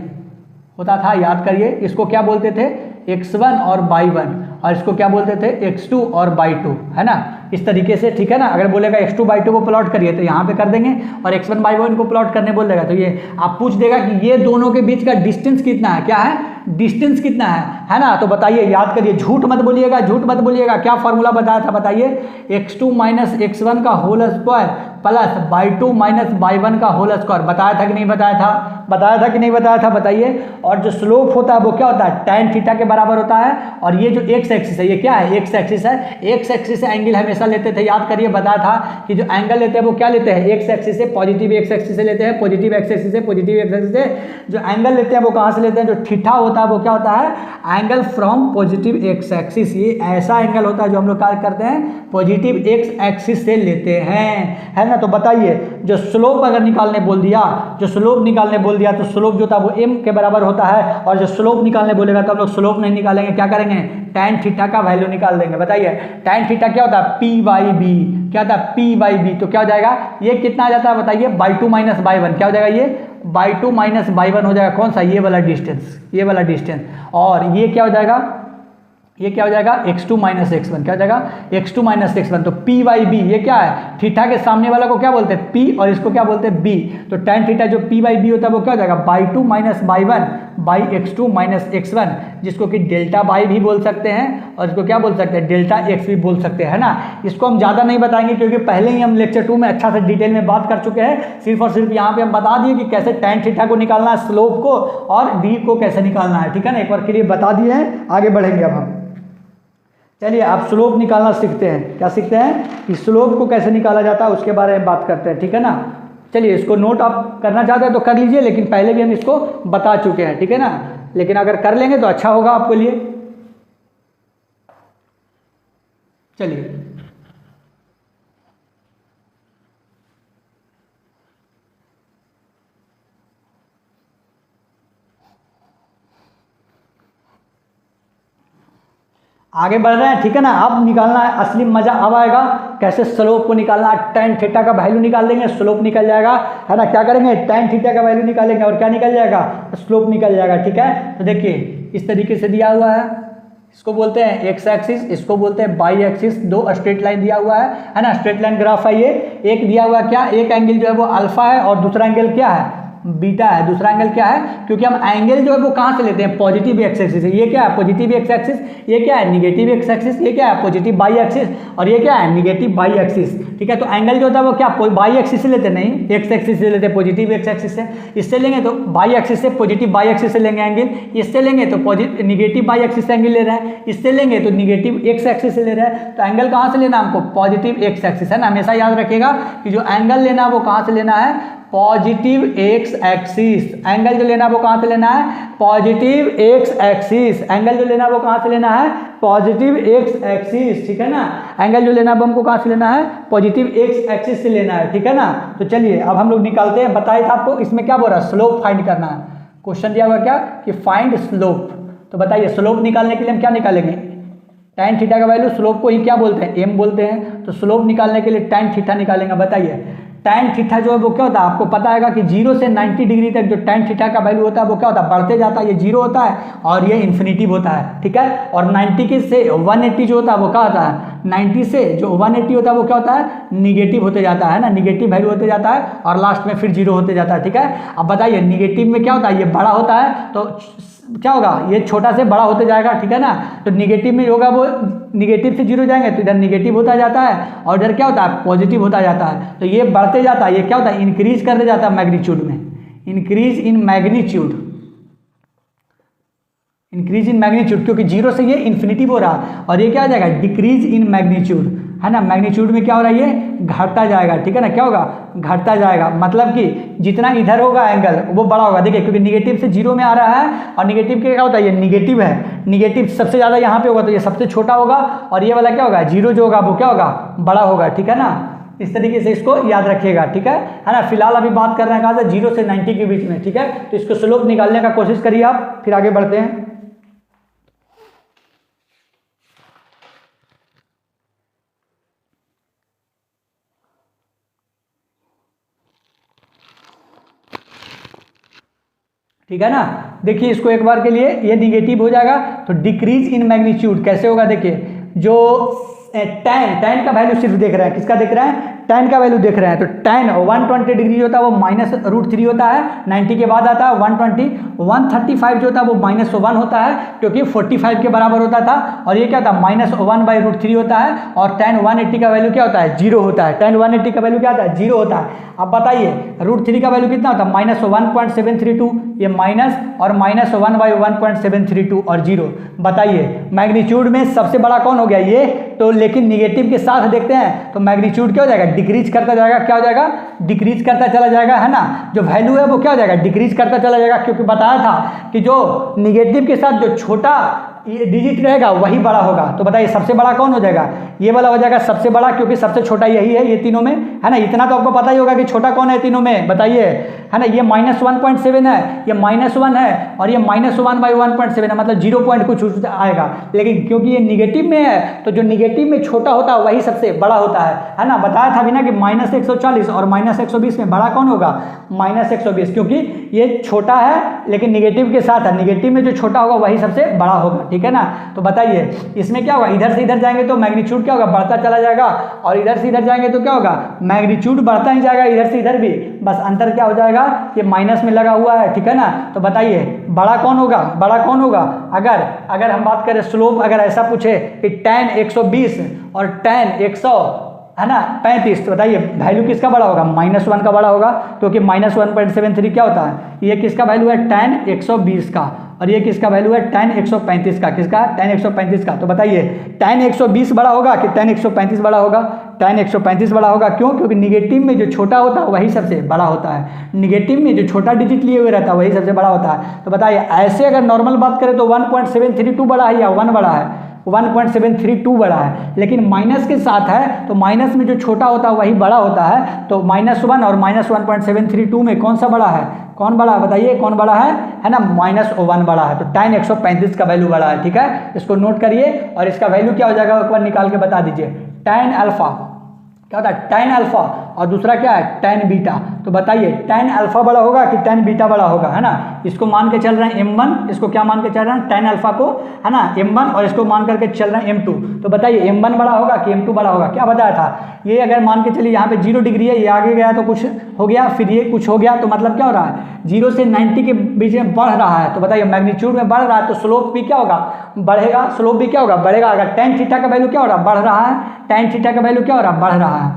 होता था, याद करिए। इसको क्या बोलते थे x1 और y1, और इसको क्या बोलते थे x2 और y2, है ना, इस तरीके से, ठीक है ना। अगर बोलेगा x2 y2 को प्लॉट करिए तो यहाँ पे कर देंगे, और x1 y1 को प्लॉट करने बोल देगा तो ये आप पूछ देगा कि ये दोनों के बीच का डिस्टेंस कितना है, क्या है डिस्टेंस कितना है ना। तो बताइए, याद करिए, झूठ मत बोलिएगा, झूठ मत बोलिएगा। क्या फॉर्मूला बताया था, बताइए x2 माइनस x1 का whole square plus y2 minus y1 का होल स्क्वायर। बताया था कि नहीं बताया था, बताया था कि नहीं बताया था, बताइए। और जो स्लोप होता है वो क्या होता है tan थीटा के बराबर होता है, और ये जो x एक्सिस है ये क्या है x एक्सिस है। x एक्सिस से एंगल हमेशा लेते थे, याद करिए, बताया था कि जो एंगल लेते हैं वो क्या लेते हैं x एक्सिस से, पॉजिटिव x एक्सिस से लेते हैं, पॉजिटिव x एक्सिस से, पॉजिटिव x एक्सिस से। जो एंगल लेते हैं वो कहाँ से लेते हैं, जो थीटा होता है वो क्या होता है angle from positive x axis. ये ऐसा एंगल होता है जो हम लोग क्या करते हैं पॉजिटिव x एक्सिस से लेते हैं, है ना। तो बताइए जो स्लोप अगर निकालने बोल दिया, जो स्लोप निकालने बोल दिया तो स्लोप जो था वो m के बराबर होता है, और जो स्लोप निकालने बोलेगा तो हम लोग स्लोप नहीं निकालेंगे, क्या करेंगे tan थीटा का वैल्यू निकाल देंगे। बताइए tan थीटा क्या होता है p/b, क्या होता है p/b, तो क्या हो जाएगा ये कितना आ जाता है बताइए by2 माइनस by1, क्या हो जाएगा ये by2 माइनस by1 हो जाएगा, कौन सा ये वाला डिस्टेंस, ये वाला डिस्टेंस। और ये क्या हो जाएगा, ये क्या हो जाएगा x2 माइनस x1, क्या हो जाएगा x2 माइनस x1। तो p/b ये क्या है, थीटा के सामने वाला को क्या बोलते हैं p और इसको क्या बोलते हैं b। तो tan थीटा जो p/b होता है वो क्या हो जाएगा by2 minus by1 by x2 minus x1, जिसको कि डेल्टा बाई भी बोल सकते हैं और इसको क्या बोल सकते हैं डेल्टा x भी बोल सकते हैं, है ना। इसको हम ज़्यादा नहीं बताएंगे क्योंकि पहले ही हम लेक्चर 2 में अच्छा से डिटेल में बात कर चुके हैं। सिर्फ और सिर्फ यहाँ पे हम बता दिए कि कैसे tan थीटा को निकालना है, स्लोप को, और b को कैसे निकालना है, ठीक है ना। एक बार के लिए बता दिए हैं, आगे बढ़ेंगे अब हम। चलिए आप स्लोप निकालना सीखते हैं, क्या सीखते हैं कि स्लोप को कैसे निकाला जाता है उसके बारे में बात करते हैं, ठीक है ना। चलिए इसको नोट आप करना चाहते हैं तो कर लीजिए, लेकिन पहले भी हम इसको बता चुके हैं, ठीक है ना। लेकिन अगर कर लेंगे तो अच्छा होगा आपके लिए। चलिए आगे बढ़ रहे हैं, ठीक है ना। अब निकालना है, असली मजा अब आएगा कैसे स्लोप को निकालना है। tan थीटा का वैल्यू निकाल देंगे, स्लोप निकल जाएगा, है ना। क्या करेंगे tan थीटा का वैल्यू निकालेंगे और क्या निकल जाएगा स्लोप निकल जाएगा, ठीक है। तो देखिए इस तरीके से दिया हुआ है, इसको बोलते हैं एक्स एक्सिस, इसको बोलते हैं बाई एक्सिस। दो स्ट्रेट लाइन दिया हुआ है ना, स्ट्रेट लाइन ग्राफ है ये। एक दिया हुआ क्या, एक एंगल जो है वो अल्फा है और दूसरा एंगल क्या है बीटा है। दूसरा एंगल क्या है, क्योंकि हम एंगल जो है वो कहाँ से लेते हैं पॉजिटिव एक्स एक्सिस से। ये क्या है पॉजिटिव एक्स एक्सिस, ये क्या है निगेटिव एक्स एक्सिस, ये क्या है पॉजिटिव बाई एक्सिस, और ये क्या है निगेटिव बाई एक्सिस, ठीक है। तो एंगल जो होता है वो क्या बाई एक्सिस से लेते नहीं, एक्स एक्सिस से लेते हैं, पॉजिटिव एक्स एक्सिस से। इससे लेंगे तो बाई एक्सिस से पॉजिटिव बाई एक्सिस से लेंगे एंगल, इससे लेंगे तो पॉजिटिव निगेटिव बाई एक्सिस से एंगल ले रहे हैं, इससे लेंगे तो निगेटिव एक्स एक्सिस से ले रहे हैं। तो एंगल कहाँ से लेना हमको पॉजिटिव एक्स एक्सिस, है ना। हमेशा याद रखिएगा कि जो एंगल लेना है वो कहाँ से लेना है पॉजिटिव एक्स एक्सिस। एंगल जो लेना है वो कहाँ से लेना है पॉजिटिव एक्स एक्सिस। एंगल जो लेना है वो कहाँ से लेना है पॉजिटिव एक्स एक्सिस, ठीक है ना। एंगल जो लेना है वो हमको कहाँ से लेना है पॉजिटिव एक्स एक्सिस से लेना है, ठीक है ना। तो चलिए अब हम लोग निकालते हैं। बताया था आपको इसमें क्या बोल रहा है स्लोप फाइंड करना है। क्वेश्चन दिया हुआ क्या कि फाइंड स्लोप। तो बताइए स्लोप निकालने के लिए हम क्या निकालेंगे tan थीटा का वैल्यू, स्लोप को ही क्या बोलते हैं m बोलते हैं। तो स्लोप निकालने के लिए tan थीटा निकालेंगे। बताइए tan थीटा जो है वो क्या होता है, आपको पता है कि 0 से 90 डिग्री तक जो tan थीटा का वैल्यू होता है वो क्या होता है बढ़ते जाता है। ये 0 होता है और ये इन्फिनिटिव होता है, ठीक है। और 90 के से 180 जो होता है वो क्या होता है 90 से जो 180 होता है वो क्या होता है निगेटिव होते जाता है ना, निगेटिव वैल्यू होते जाता है और लास्ट में फिर 0 होते जाता है, ठीक है। अब बताइए निगेटिव में क्या होता है, ये बड़ा होता है तो क्या होगा ये छोटा से बड़ा होते जाएगा, ठीक है ना। तो निगेटिव में होगा वो निगेटिव से 0 जाएंगे तो इधर निगेटिव होता जाता है और इधर क्या होता है पॉजिटिव होता जाता है। तो ये बढ़ते जाता है, ये क्या होता है इंक्रीज करते जाता है मैग्नीट्यूड में, increase in magnitude, increase in magnitude, क्योंकि 0 से ये इन्फिनिटिव हो रहा है। और ये क्या हो जाएगा डिक्रीज इन मैग्नीट्यूड, है ना। मैग्नीट्यूड में क्या हो रहा है ये घटता जाएगा, ठीक है ना। क्या होगा घटता जाएगा, मतलब कि जितना इधर होगा एंगल वो बड़ा होगा। देखिए क्योंकि निगेटिव से 0 में आ रहा है और निगेटिव के क्या होता है ये निगेटिव है, निगेटिव सबसे ज़्यादा यहाँ पे होगा तो ये सबसे छोटा होगा और ये वाला क्या होगा 0 जो होगा वो क्या होगा बड़ा होगा, ठीक है ना। इस तरीके से इसको याद रखिएगा, ठीक है ना। फिलहाल अभी बात कर रहे हैं कहाँ से, 0 से 90 के बीच में, ठीक है। तो इसको स्लोप निकालने का कोशिश करिए आप, फिर आगे बढ़ते हैं। ठीक है ना। देखिए इसको एक बार के लिए ये निगेटिव हो जाएगा, तो डिक्रीज इन मैग्नीट्यूड कैसे होगा, देखिए जो tan का वैल्यू सिर्फ देख रहे हैं, किसका देख रहे हैं, tan का वैल्यू देख रहे हैं। तो tan 120 डिग्री होता है वो -√3 होता है, 90 के बाद आता है 120, 135 जो होता है वो -1 होता है क्योंकि 45 के बराबर होता था, और ये क्या था -1/√3 होता है, और tan 180 का वैल्यू क्या होता है, 0 होता है। tan 180 का वैल्यू क्या होता है, 0 होता है। अब बताइए √3 का वैल्यू कितना होता है, -1.732, ये माइनस और -1/1.732 और 0। बताइए मैग्नीट्यूड में सबसे बड़ा कौन हो गया ये, तो लेकिन निगेटिव के साथ देखते हैं तो मैग्नीट्यूड क्या हो जाएगा, डिक्रीज करता जाएगा, क्या हो जाएगा, डिक्रीज करता चला जाएगा, है ना। जो वैल्यू है वो क्या हो जाएगा, डिक्रीज करता चला जाएगा, क्योंकि बताया था कि जो निगेटिव के साथ जो छोटा ये डिजिट रहेगा वही बड़ा होगा। तो बताइए सबसे बड़ा कौन हो जाएगा, ये वाला हो जाएगा सबसे बड़ा, क्योंकि सबसे छोटा यही है ये तीनों में, है ना। इतना तो आपको पता ही होगा कि छोटा कौन है तीनों में, बताइए, है ना। ये -1.7 है, ये -1 है, और ये -1/1.7 है, मतलब 0 पॉइंट कुछ आएगा। लेकिन क्योंकि ये निगेटिव में है तो जो निगेटिव में छोटा होता है वही सबसे बड़ा होता है ना। बताया था भी ना कि -140 और -120 में बड़ा कौन होगा, -120, क्योंकि ये छोटा है लेकिन निगेटिव के साथ है, निगेटिव में जो छोटा होगा वही सबसे बड़ा होगा, ठीक है ना। तो बताइए इसमें क्या होगा, इधर से इधर जाएंगे तो मैग्नीट्यूड क्या होगा, बढ़ता चला जाएगा, और इधर से इधर जाएंगे तो क्या होगा, मैग्नीट्यूड बढ़ता ही जाएगा इधर से इधर भी, बस अंतर क्या हो जाएगा, ये माइनस में लगा हुआ है, ठीक है ना। तो बताइए बड़ा कौन होगा, बड़ा कौन होगा, अगर हम बात करें स्लोप, अगर ऐसा पूछे कि tan 120 और tan 100 है ना 35, तो बताइए वैल्यू किसका बड़ा होगा, -1 का बड़ा होगा, क्योंकि -1.73 क्या होता है, ये किसका वैल्यू है, tan 120 का, और ये किसका वैल्यू है, tan 135 का, किसका, tan 135 का। तो बताइए tan 120 बड़ा होगा कि tan 135 बड़ा होगा, tan 135 बड़ा होगा, क्यों, क्योंकि निगेटिव में जो छोटा होता है वही सबसे बड़ा होता है, निगेटिव में जो छोटा डिजिट लिए हुए रहता है वही सबसे बड़ा होता है। तो बताइए ऐसे अगर नॉर्मल बात करें तो 1.732 बड़ा है या 1 बड़ा है, 1.732 बड़ा है, लेकिन माइनस के साथ है तो माइनस में जो छोटा होता है वही बड़ा होता है। तो -1 और -1.732 में कौन सा बड़ा है, कौन बड़ा है, बताइए कौन बड़ा है ना, -1 बड़ा है। तो tan 135 का वैल्यू बड़ा है, ठीक है, इसको नोट करिए, और इसका वैल्यू क्या हो जाएगा एक बार निकाल के बता दीजिए। tan अल्फा क्या होता है, tan अल्फा, और दूसरा क्या है, tan बीटा। तो बताइए tan अल्फा बड़ा होगा कि tan बीटा बड़ा होगा, है ना। इसको मान के चल रहे हैं m1, इसको क्या मान के चल रहे हैं, tan अल्फा को, है ना, m1, और इसको मान करके चल रहे हैं m2। तो बताइए m1 बड़ा होगा कि m2 बड़ा होगा, क्या बताया था, ये अगर मान के चलिए यहाँ पे 0 डिग्री है, ये आगे गया तो कुछ हो गया, फिर ये कुछ हो गया, तो मतलब क्या हो रहा है, 0 से 90 के बीच में बढ़ रहा है। तो बताइए मैग्नीट्यूड में बढ़ रहा है तो स्लोप भी क्या होगा, बढ़ेगा, स्लोप भी क्या होगा, बढ़ेगा। अगर tan थीटा का वैल्यू क्या हो रहा है, बढ़ रहा है, tan थीटा का वैल्यू क्या हो रहा है, बढ़ रहा है,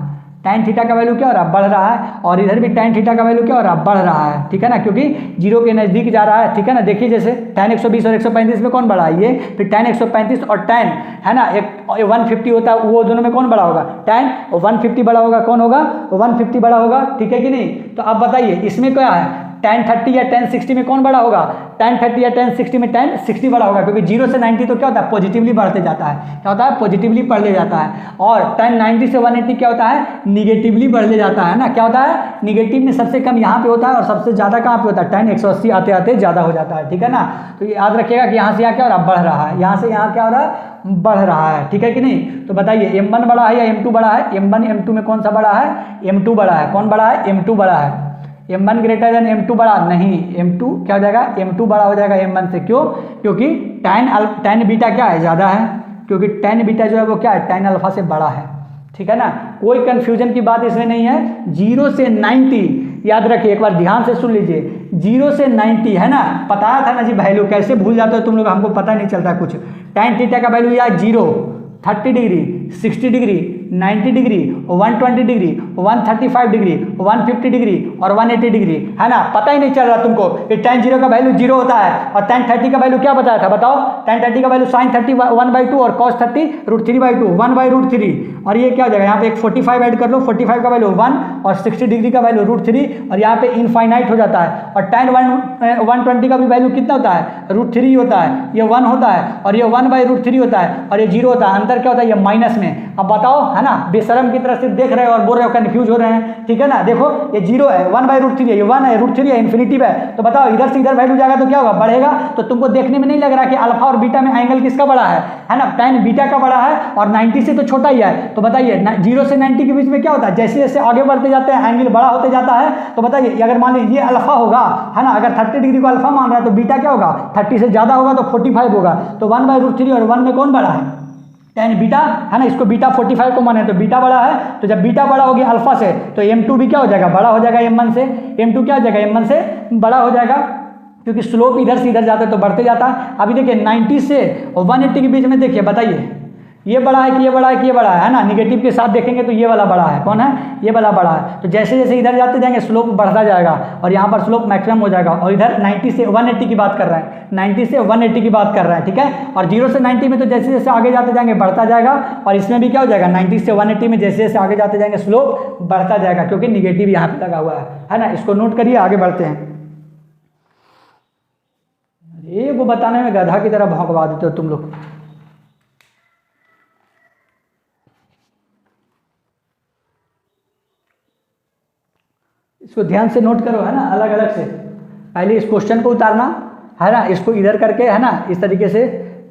tan थीटा का वैल्यू क्या हो रहा है, बढ़ रहा है, और इधर भी tan थीटा का वैल्यू क्या हो रहा है, बढ़ रहा है, ठीक है ना, क्योंकि 0 के नज़दीक जा रहा है, ठीक है ना। देखिए जैसे tan 120 और 135 में कौन बड़ा है, ये, फिर tan 135 और tan, है ना, एक 150 होता है, वो दोनों में कौन बड़ा होगा, tan 150 बड़ा होगा, कौन होगा, 150 बड़ा होगा, ठीक है कि नहीं। तो अब बताइए इसमें क्या है, tan 30 या tan 60 में कौन बड़ा होगा, tan 30 या tan 60 में tan 60 बड़ा होगा, क्योंकि 0 से 90 तो क्या होता है, पॉजिटिवली बढ़ते जाता है, क्या होता है, पॉजिटिवली बढ़ जाता है, और tan 90 से 180 क्या होता है, निगेटिवली बढ़ जाता है ना। क्या होता है, निगेटिव में सबसे कम यहाँ पे होता है और सबसे ज़्यादा कहाँ पे होता है, tan 180 आते आते ज़्यादा हो जाता है, ठीक है ना। तो ये याद रखिएगा कि यहाँ से यहाँ क्या हो रहा है, बढ़ रहा है, यहाँ से यहाँ क्या हो रहा है, बढ़ रहा है, ठीक है कि नहीं। तो बताइए m1 बड़ा है या m2 बड़ा है, m1 m2 में कौन सा बड़ा है, m2 बड़ा है, कौन बड़ा है, m2 बड़ा है। m1 ग्रेटर देन m2 बड़ा नहीं, m2 क्या हो जाएगा, m2 बड़ा हो जाएगा m1 से, क्यों, क्योंकि tan बीटा क्या है, ज़्यादा है, क्योंकि tan बीटा जो है वो क्या है, tan अल्फा से बड़ा है, ठीक है ना। कोई कंफ्यूजन की बात इसमें नहीं है। 0 से 90 याद रखिए, एक बार ध्यान से सुन लीजिए, 0 से 90 है ना, बताया था ना जी वैल्यू, कैसे भूल जाते हो तुम लोग, हमको पता नहीं चलता कुछ। tan थीटा का वैल्यू या 0, 30 degree, 60 degree, 90 degree, 120 degree, 135 degree, 150 degree और 180 डिग्री, है ना। पता ही नहीं चल रहा तुमको कि tan 0 का वैल्यू 0 होता है, और tan 30 का वैल्यू क्या बताया था, बताओ, tan 30 का वैल्यू sin 30 1/2 और cos 30 √3/2 1/√3, और ये क्या हो जाएगा, यहाँ पे एक 45 ऐड कर लो, 45 का वैल्यू 1 और 60 डिग्री का वैल्यू √3, और यहाँ पे इनफाइनाइट हो जाता है। और tan 120 का भी वैल्यू कितना होता है, √3 होता है, ये 1 होता है, और ये 1/√3 होता है, और ये 0 होता है। अंतर क्या होता है, ये माइनस में। अब बताओ, है ना, बेशरम की तरह सिर्फ देख रहे हो और बोल रहे हो, कन्फ्यूज हो रहे हैं, ठीक है ना। देखो ये 0 है, 1/√3 है, ये 1 है, √3 है, इन्फिनिटिव है, तो बताओ इधर से इधर वैल्यू जाएगा तो क्या होगा, बढ़ेगा। तो तुमको देखने में नहीं लग रहा कि अल्फा और बीटा में एंगल किसका बड़ा है ना, tan बीटा का बड़ा है, और 90 से तो छोटा ही है। तो बताइए 0 से 90 के बीच में क्या होता है, जैसे जैसे आगे बढ़ते जाते हैं एंगल बड़ा होते जाता है। तो बताइए अगर मान लीजिए ये अल्फा होगा, है ना, अगर 30 डिग्री को अल्फा मान रहा है तो बीटा क्या होगा, 30 से ज़्यादा होगा तो 45 होगा। तो 1/√3 और 1 में कौन बड़ा है, tan बीटा, है ना, इसको बीटा 45 को माने तो बीटा बड़ा है। तो जब बीटा बड़ा हो गया अल्फा से तो m2 भी क्या हो जाएगा, बड़ा हो जाएगा m1 से। m2 क्या हो जाएगा, m1 से बड़ा हो जाएगा, क्योंकि स्लोप इधर से इधर जाता है तो बढ़ते जाता है। अभी देखिए 90 से और 180 के बीच में देखिए, बताइए ये बड़ा है कि ये बड़ा है कि ये बड़ा है ना, निगेटिव के साथ देखेंगे तो ये वाला बड़ा है, कौन है, ये वाला बड़ा है। तो जैसे जैसे इधर जाते जाएंगे स्लोप बढ़ता जाएगा और यहाँ पर स्लोप मैक्सिमम हो जाएगा। और इधर 90 से 180 की बात कर रहे हैं, 90 से 180 की बात कर रहे हैं, ठीक है। और 0 से 90 में तो जैसे जैसे आगे जाते जाएंगे बढ़ता जाएगा, और इसमें भी क्या हो जाएगा, 90 से 180 में जैसे जैसे आगे जाते जाएंगे स्लोप बढ़ता जाएगा, क्योंकि निगेटिव यहाँ पे लगा हुआ है ना। इसको नोट करिए, आगे बढ़ते हैं। ये वो बताने में गधा की तरह भौंकवा देते हो तुम लोग। इसको ध्यान से नोट करो, है ना, अलग अलग से। पहले इस क्वेश्चन को उतारना, है ना, इसको इधर करके, है ना, इस तरीके से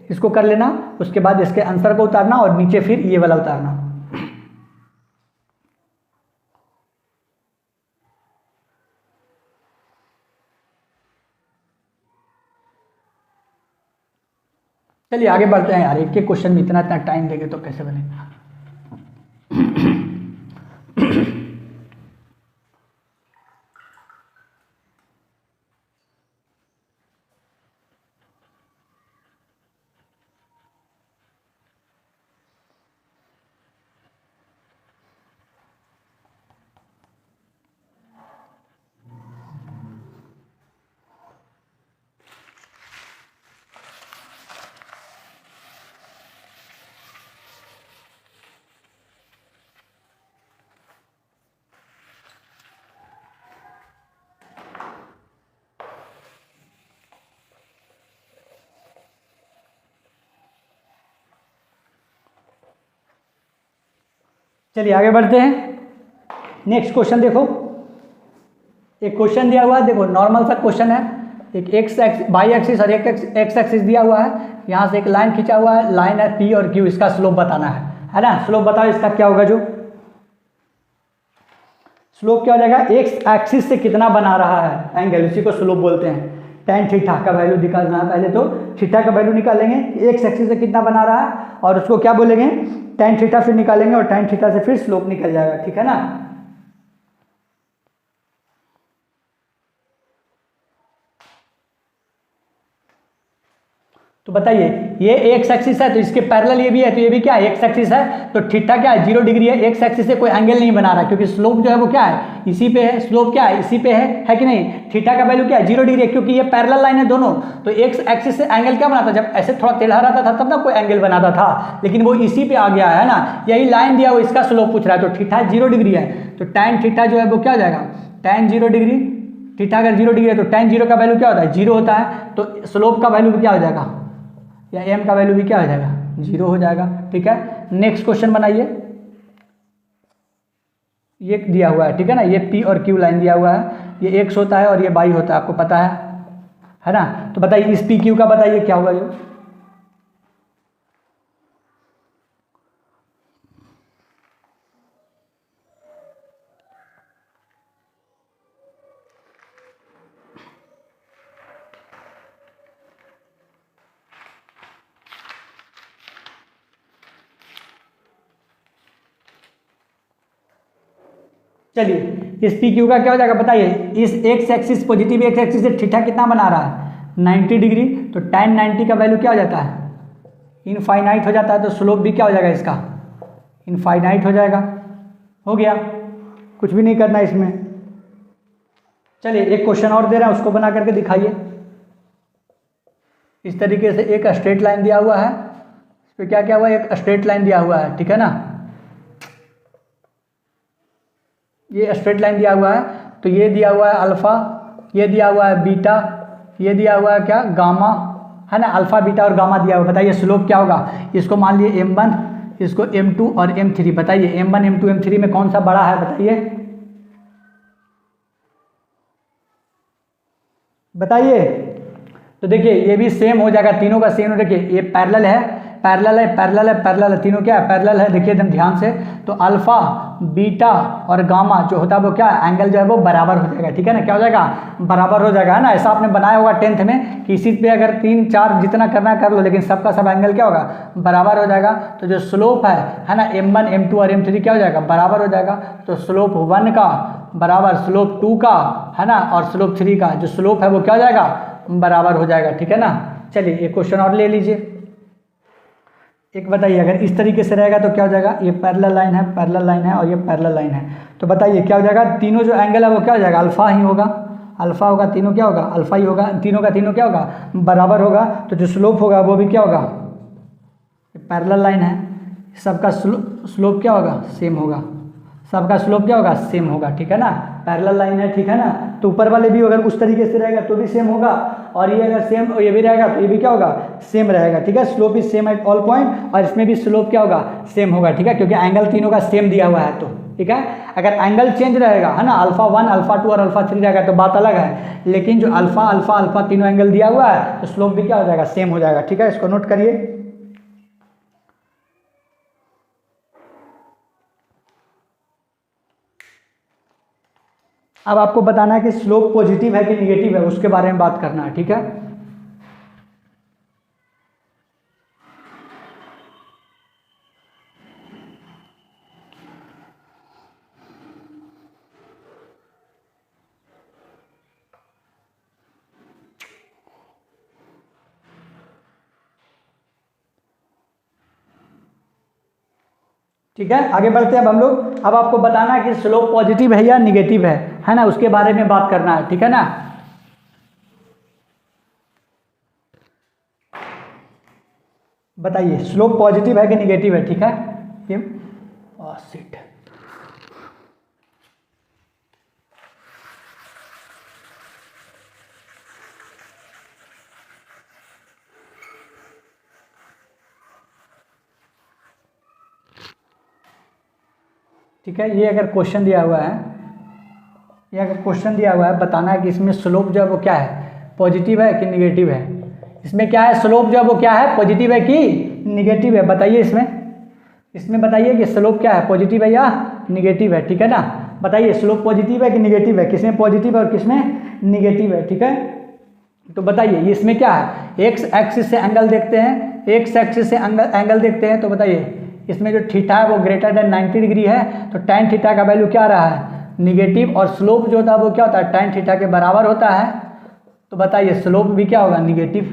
इसको कर लेना, उसके बाद इसके आंसर को उतारना और नीचे फिर ये वाला उतारना। चलिए आगे बढ़ते हैं यार, एक एक क्वेश्चन में इतना इतना टाइम देंगे तो कैसे बनेगा। चलिए आगे बढ़ते हैं। नेक्स्ट क्वेश्चन देखो, एक क्वेश्चन दिया हुआ है, देखो नॉर्मल सा क्वेश्चन है। एक एक्स वाई एक्सिस और एक एक्स एक्सिस दिया हुआ है, यहाँ से एक लाइन खींचा हुआ है, लाइन है पी और क्यू, इसका स्लोप बताना है ना। स्लोप बताओ इसका क्या होगा, जो स्लोप क्या हो जाएगा, एक्स एक्सिस से कितना बना रहा है एंगल, उसी को स्लोप बोलते हैं। tan थीटा का वैल्यू निकालना है, पहले तो थीटा का वैल्यू निकालेंगे, एक्स एक्सिस से कितना बना रहा है, और उसको क्या बोलेंगे, tan थीटा फिर निकालेंगे, और tan थीटा से फिर स्लोप निकल जाएगा, ठीक है ना। तो बताइए ये एक्स एक्सिस है तो इसके पैरेलल ये भी है, तो ये भी क्या है, एक्स एक्सिस है, तो थीटा क्या है, 0 डिग्री है। एक्स एक्सिस से कोई एंगल नहीं बना रहा, क्योंकि स्लोप जो है वो क्या है, इसी पे है, स्लोप क्या है, इसी पे है कि नहीं। थीटा का वैल्यू क्या है, 0 डिग्री है, क्योंकि ये पैरेलल लाइन है दोनों। तो एक्स एक्सिस से एंगल क्या बनाता, जब ऐसे थोड़ा टेढ़ा रहता था तब ना कोई एंगल बनाता था, लेकिन वो इसी पे आ गया है ना। यही लाइन दिया वो इसका स्लोप पूछ रहा है, तो थीटा 0 डिग्री है, तो tan थीटा जो है वो क्या हो जाएगा, tan 0 डिग्री। थीटा अगर 0 डिग्री है तो tan 0 का वैल्यू क्या होता है, 0 होता है। तो स्लोप का वैल्यू भी क्या हो जाएगा, या m का वैल्यू भी क्या हो जाएगा, 0 हो जाएगा, ठीक है। नेक्स्ट क्वेश्चन बनाइए, ये दिया हुआ है, ठीक है ना, ये p और q लाइन दिया हुआ है, ये x होता है और ये y होता है, आपको पता है ना। तो बताइए इस p q का बताइए क्या होगा ये। चलिए इस पी क्यू का क्या हो जाएगा बताइए। इस x axis positive x axis से थीटा कितना बना रहा है 90 डिग्री, तो tan 90 का वैल्यू क्या हो जाता है, इनफाइनाइट हो जाता है। तो स्लोप भी क्या हो जाएगा इसका, इनफाइनाइट हो जाएगा। हो गया, कुछ भी नहीं करना इसमें। चलिए एक क्वेश्चन और दे रहे हैं, उसको बना करके दिखाइए। इस तरीके से एक स्ट्रेट लाइन दिया हुआ है, इस पर क्या क्या हुआ है, एक स्ट्रेट लाइन दिया हुआ है, ठीक है ना। ये स्ट्रेट लाइन दिया हुआ है, तो ये दिया हुआ है अल्फा, ये दिया हुआ है बीटा, ये दिया हुआ है क्या, गामा, है ना। अल्फा बीटा और गामा दिया हुआ। बताइए स्लोप क्या होगा, इसको मान लिए m1, इसको M2 और M3 बताइए, M1 M2 M3 में कौन सा बड़ा है बताइए, बताइए। तो देखिए ये भी सेम हो जाएगा, तीनों का सेम। देखिए ये पैरेलल है, पैरेलल है, पैरेलल है, पैरेलल है, तीनों क्या है, पैरेलल है। देखिए एकदम ध्यान से, तो अल्फा बीटा और गामा जो होता है वो क्या है, एंगल जो है वो बराबर हो जाएगा, ठीक है ना, क्या हो जाएगा, बराबर हो जाएगा, है ना। ऐसा आपने बनाया होगा 10th में कि इसी पे अगर 3 4 जितना करना है कर लो, लेकिन सबका सब एंगल क्या होगा, बराबर हो जाएगा। तो जो स्लोप है ना, M1 M2 और M3 क्या हो जाएगा, बराबर हो जाएगा। तो स्लोप 1 का बराबर स्लोप 2 का, है ना, और स्लोप 3 का जो स्लोप है वो क्या हो जाएगा, बराबर हो जाएगा, ठीक है ना। चलिए एक क्वेश्चन और ले लीजिए। एक बताइए, अगर इस तरीके से रहेगा तो क्या हो जाएगा, ये पैरेलल लाइन है, पैरेलल लाइन है, और ये पैरेलल लाइन है, तो बताइए क्या हो जाएगा, तीनों जो एंगल है वो क्या हो जाएगा, अल्फा ही होगा, अल्फा होगा, तीनों क्या होगा, अल्फा ही होगा, तीनों का तीनों क्या होगा, बराबर होगा। तो जो स्लोप होगा वो भी क्या होगा, पैरेलल लाइन है, सबका स्लोप क्या होगा, सेम होगा, सबका स्लोप क्या होगा, सेम होगा, ठीक है ना, पैरेलल लाइन है, ठीक है ना। तो ऊपर वाले भी अगर उस तरीके से रहेगा तो भी सेम होगा, और ये अगर सेम ये भी रहेगा तो ये भी क्या होगा, सेम रहेगा, ठीक है। Slope is same at all point, और इसमें भी स्लोप क्या होगा, सेम होगा, ठीक है, क्योंकि एंगल तीनों का सेम दिया हुआ है। तो ठीक है, अगर एंगल चेंज रहेगा, है ना, अल्फा 1 अल्फा 2 और अल्फा 3 रहेगा तो बात अलग है, लेकिन जो अल्फा अल्फा अल्फा तीनों एंगल दिया हुआ है तो स्लोप भी क्या हो जाएगा, सेम हो जाएगा, ठीक है। इसको नोट करिए। अब आपको बताना है कि स्लोप पॉजिटिव है कि निगेटिव है, उसके बारे में बात करना है, ठीक है। ठीक है, आगे बढ़ते हैं अब हम लोग। अब आपको बताना है कि स्लोप पॉजिटिव है या निगेटिव है ना, उसके बारे में बात करना है, ठीक है ना। बताइए स्लोप पॉजिटिव है कि निगेटिव है, ठीक है। ये सीट ठीक है, ये अगर क्वेश्चन दिया हुआ है, ये अगर क्वेश्चन दिया हुआ है, बताना है कि इसमें स्लोप जो है वो क्या है, पॉजिटिव है कि निगेटिव है। इसमें क्या है, स्लोप जो है वो क्या है, पॉजिटिव है कि निगेटिव है, बताइए इसमें बताइए कि स्लोप क्या है, पॉजिटिव है या निगेटिव है, ठीक है ना। बताइए स्लोप पॉजिटिव है कि निगेटिव है, किसमें पॉजिटिव है और किसमें निगेटिव है, ठीक है। तो बताइए इसमें क्या है, एक्स एक्सिस से एंगल देखते हैं, एक्स एक्सिस से एंगल देखते हैं, तो बताइए इसमें जो थीटा है वो ग्रेटर देन 90 डिग्री है, तो tan थीटा का वैल्यू क्या रहा है, निगेटिव, और स्लोप जो होता है वो क्या होता है, tan थीटा के बराबर होता है। तो बताइए स्लोप भी क्या होगा, निगेटिव।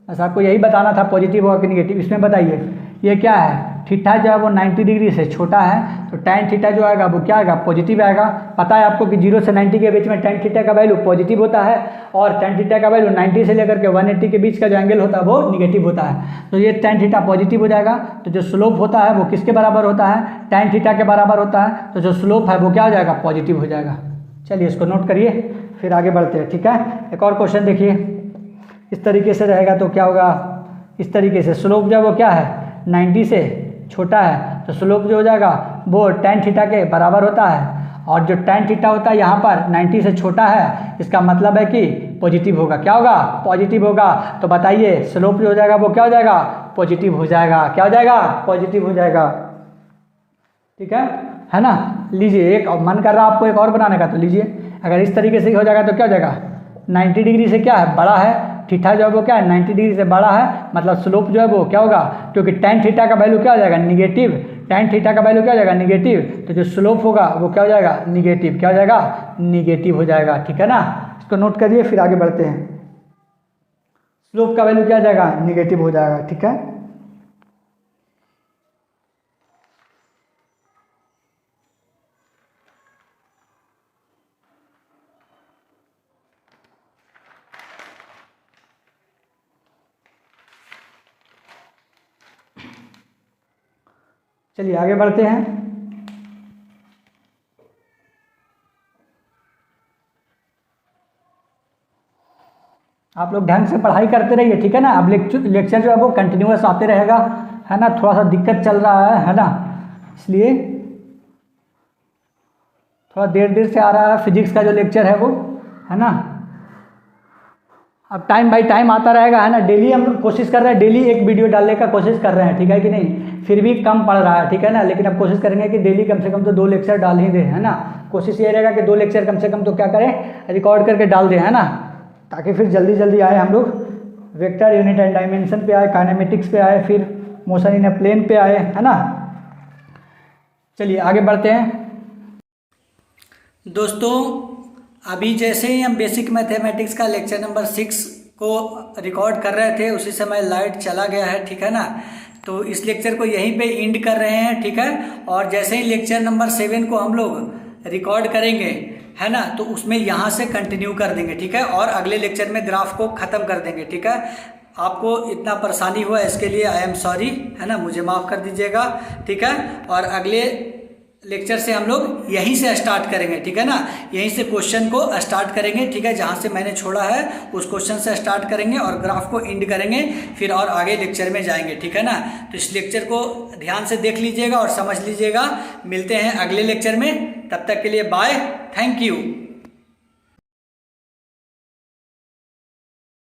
बस आपको यही बताना था, पॉजिटिव होगा कि निगेटिव। इसमें बताइए ये क्या है, थीटा जो है वो 90 डिग्री से छोटा है, तो tan थीटा जो आएगा वो क्या आएगा, पॉजिटिव आएगा। पता है आपको कि 0 से 90 के बीच में tan थीटा का वैल्यू पॉजिटिव होता है, और tan थीटा का वैल्यू 90 से लेकर के 180 के बीच का जो एंगल होता है वो निगेटिव होता है। तो ये tan थीटा पॉजिटिव हो जाएगा, तो जो स्लोप होता है वो किसके बराबर होता है, tan थीटा के बराबर होता है, तो जो स्लोप है वो क्या हो जाएगा, पॉजिटिव हो जाएगा। चलिए इसको नोट करिए, फिर आगे बढ़ते हैं, ठीक है। एक और क्वेश्चन देखिए, इस तरीके से रहेगा तो क्या होगा, इस तरीके से स्लोप जो है वो क्या है, 90 से छोटा है, तो स्लोप जो हो जाएगा वो tan थीटा के बराबर होता है, और जो tan थीटा होता है यहाँ पर 90 से छोटा है, इसका मतलब है कि पॉजिटिव होगा, क्या होगा, पॉजिटिव होगा। तो बताइए स्लोप जो हो जाएगा वो क्या हो जाएगा, पॉजिटिव हो जाएगा, क्या हो जाएगा, पॉजिटिव हो जाएगा, ठीक है ना। लीजिए एक मन कर रहा है आपको एक और बनाने का, तो लीजिए अगर इस तरीके से हो जाएगा तो क्या हो जाएगा, 90 डिग्री से क्या है, बड़ा है, थीटा जो है वो क्या है, 90 डिग्री से बड़ा है, मतलब स्लोप जो है वो क्या होगा, क्योंकि tan थीटा का वैल्यू क्या हो जाएगा, निगेटिव, tan थीटा का वैल्यू क्या हो जाएगा, निगेटिव, तो जो स्लोप होगा वो क्या हो जाएगा, निगेटिव, क्या हो जाएगा, निगेटिव हो जाएगा, ठीक है ना। इसको नोट करिए, फिर आगे बढ़ते हैं। स्लोप का वैल्यू क्या हो जाएगा, निगेटिव हो जाएगा, ठीक है। चलिए आगे बढ़ते हैं। आप लोग ढंग से पढ़ाई करते रहिए, ठीक है ना। अब लेक्चर जो है वो कंटिन्यूअस आते रहेगा, है ना, थोड़ा सा दिक्कत चल रहा है ना, इसलिए थोड़ा देर से आ रहा है फिजिक्स का जो लेक्चर है वो, है ना। अब टाइम बाई टाइम आता रहेगा, है ना। डेली हम कोशिश कर रहे हैं, डेली एक वीडियो डालने का कोशिश कर रहे हैं, ठीक है कि नहीं। फिर भी कम पड़ रहा है, ठीक है ना, लेकिन अब कोशिश करेंगे कि डेली कम से कम तो 2 लेक्चर डाल ही दें, है ना। कोशिश ये रहेगा कि 2 लेक्चर कम से कम तो क्या करें, रिकॉर्ड करके डाल दें, है ना, ताकि फिर जल्दी जल्दी आए हम लोग वेक्टर, यूनिट एंड डायमेंशन पे आए, काइनेमेटिक्स पे आए, फिर मोशन इन अ प्लेन पे आए, है ना। चलिए आगे बढ़ते हैं दोस्तों। अभी जैसे ही हम बेसिक मैथमेटिक्स का लेक्चर नंबर 6 को रिकॉर्ड कर रहे थे, उसी समय लाइट चला गया है, ठीक है ना। तो इस लेक्चर को यहीं पे एंड कर रहे हैं, ठीक है। और जैसे ही लेक्चर नंबर 7 को हम लोग रिकॉर्ड करेंगे, है ना, तो उसमें यहाँ से कंटिन्यू कर देंगे, ठीक है। और अगले लेक्चर में ग्राफ को ख़त्म कर देंगे, ठीक है। आपको इतना परेशानी हुआ इसके लिए आई एम सॉरी, है ना, मुझे माफ़ कर दीजिएगा, ठीक है। और अगले लेक्चर से हम लोग यहीं से स्टार्ट करेंगे, ठीक है ना। यहीं से क्वेश्चन को स्टार्ट करेंगे, ठीक है। जहाँ से मैंने छोड़ा है उस क्वेश्चन से स्टार्ट करेंगे और ग्राफ को एंड करेंगे, फिर और आगे लेक्चर में जाएंगे, ठीक है ना। तो इस लेक्चर को ध्यान से देख लीजिएगा और समझ लीजिएगा। मिलते हैं अगले लेक्चर में, तब तक के लिए बाय, थैंक यू।